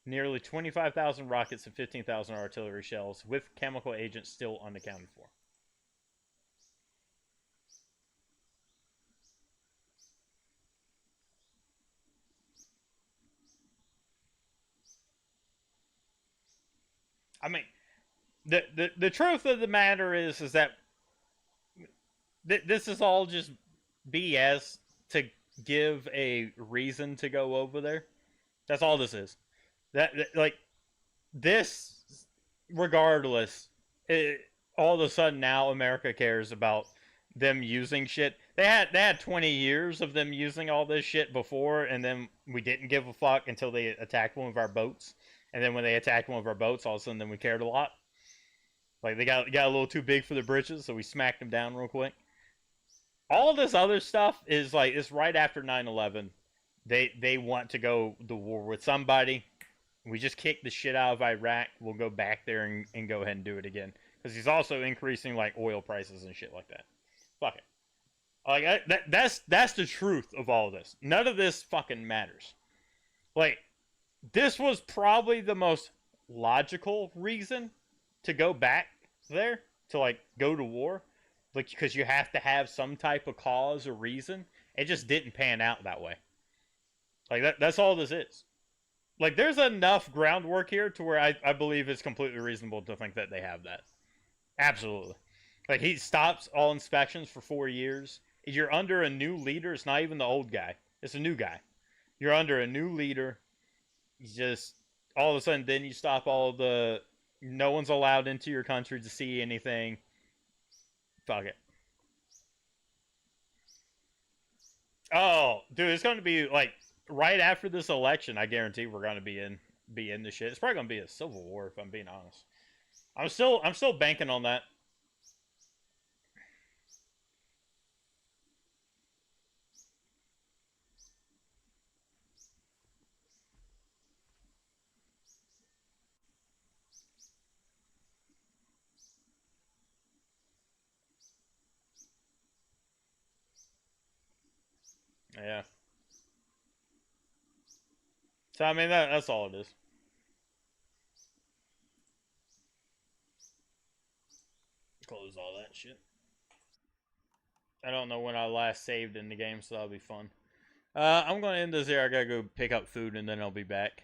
Nearly 25,000 rockets and 15,000 artillery shells, with chemical agents still unaccounted for. I mean, the truth of the matter is that this is all just BS to give a reason to go over there. That's all this is. Like, this, regardless, all of a sudden now America cares about them using shit. They had 20 years of them using all this shit before, and then we didn't give a fuck until they attacked one of our boats. And then when they attacked one of our boats, all of a sudden then we cared a lot. Like, they got a little too big for the britches, so we smacked them down real quick. All this other stuff is, like, it's right after 9/11. They want to go to war with somebody. We just kicked the shit out of Iraq. We'll go back there and go ahead and do it again. Because he's also increasing, like, oil prices and shit like that. Fuck it. Like, that's the truth of all of this. None of this fucking matters. Like, this was probably the most logical reason to go back there, to, like, go to war. Like, because you have to have some type of cause or reason. It just didn't pan out that way. Like, that's all this is. Like, there's enough groundwork here to where I believe it's completely reasonable to think that they have that. Absolutely. Like, he stops all inspections for 4 years. You're under a new leader. It's not even the old guy. It's a new guy. You're under a new leader. You just, all of a sudden, then you stop all the, no one's allowed into your country to see anything. Fuck it. Oh, dude, it's going to be, like, right after this election, I guarantee we're going to be in the shit. It's probably going to be a civil war, if I'm being honest. I'm still banking on that. Yeah. So, I mean, that's all it is. Close all that shit. I don't know when I last saved in the game, so that'll be fun. I'm going to end this here. I got to go pick up food, and then I'll be back.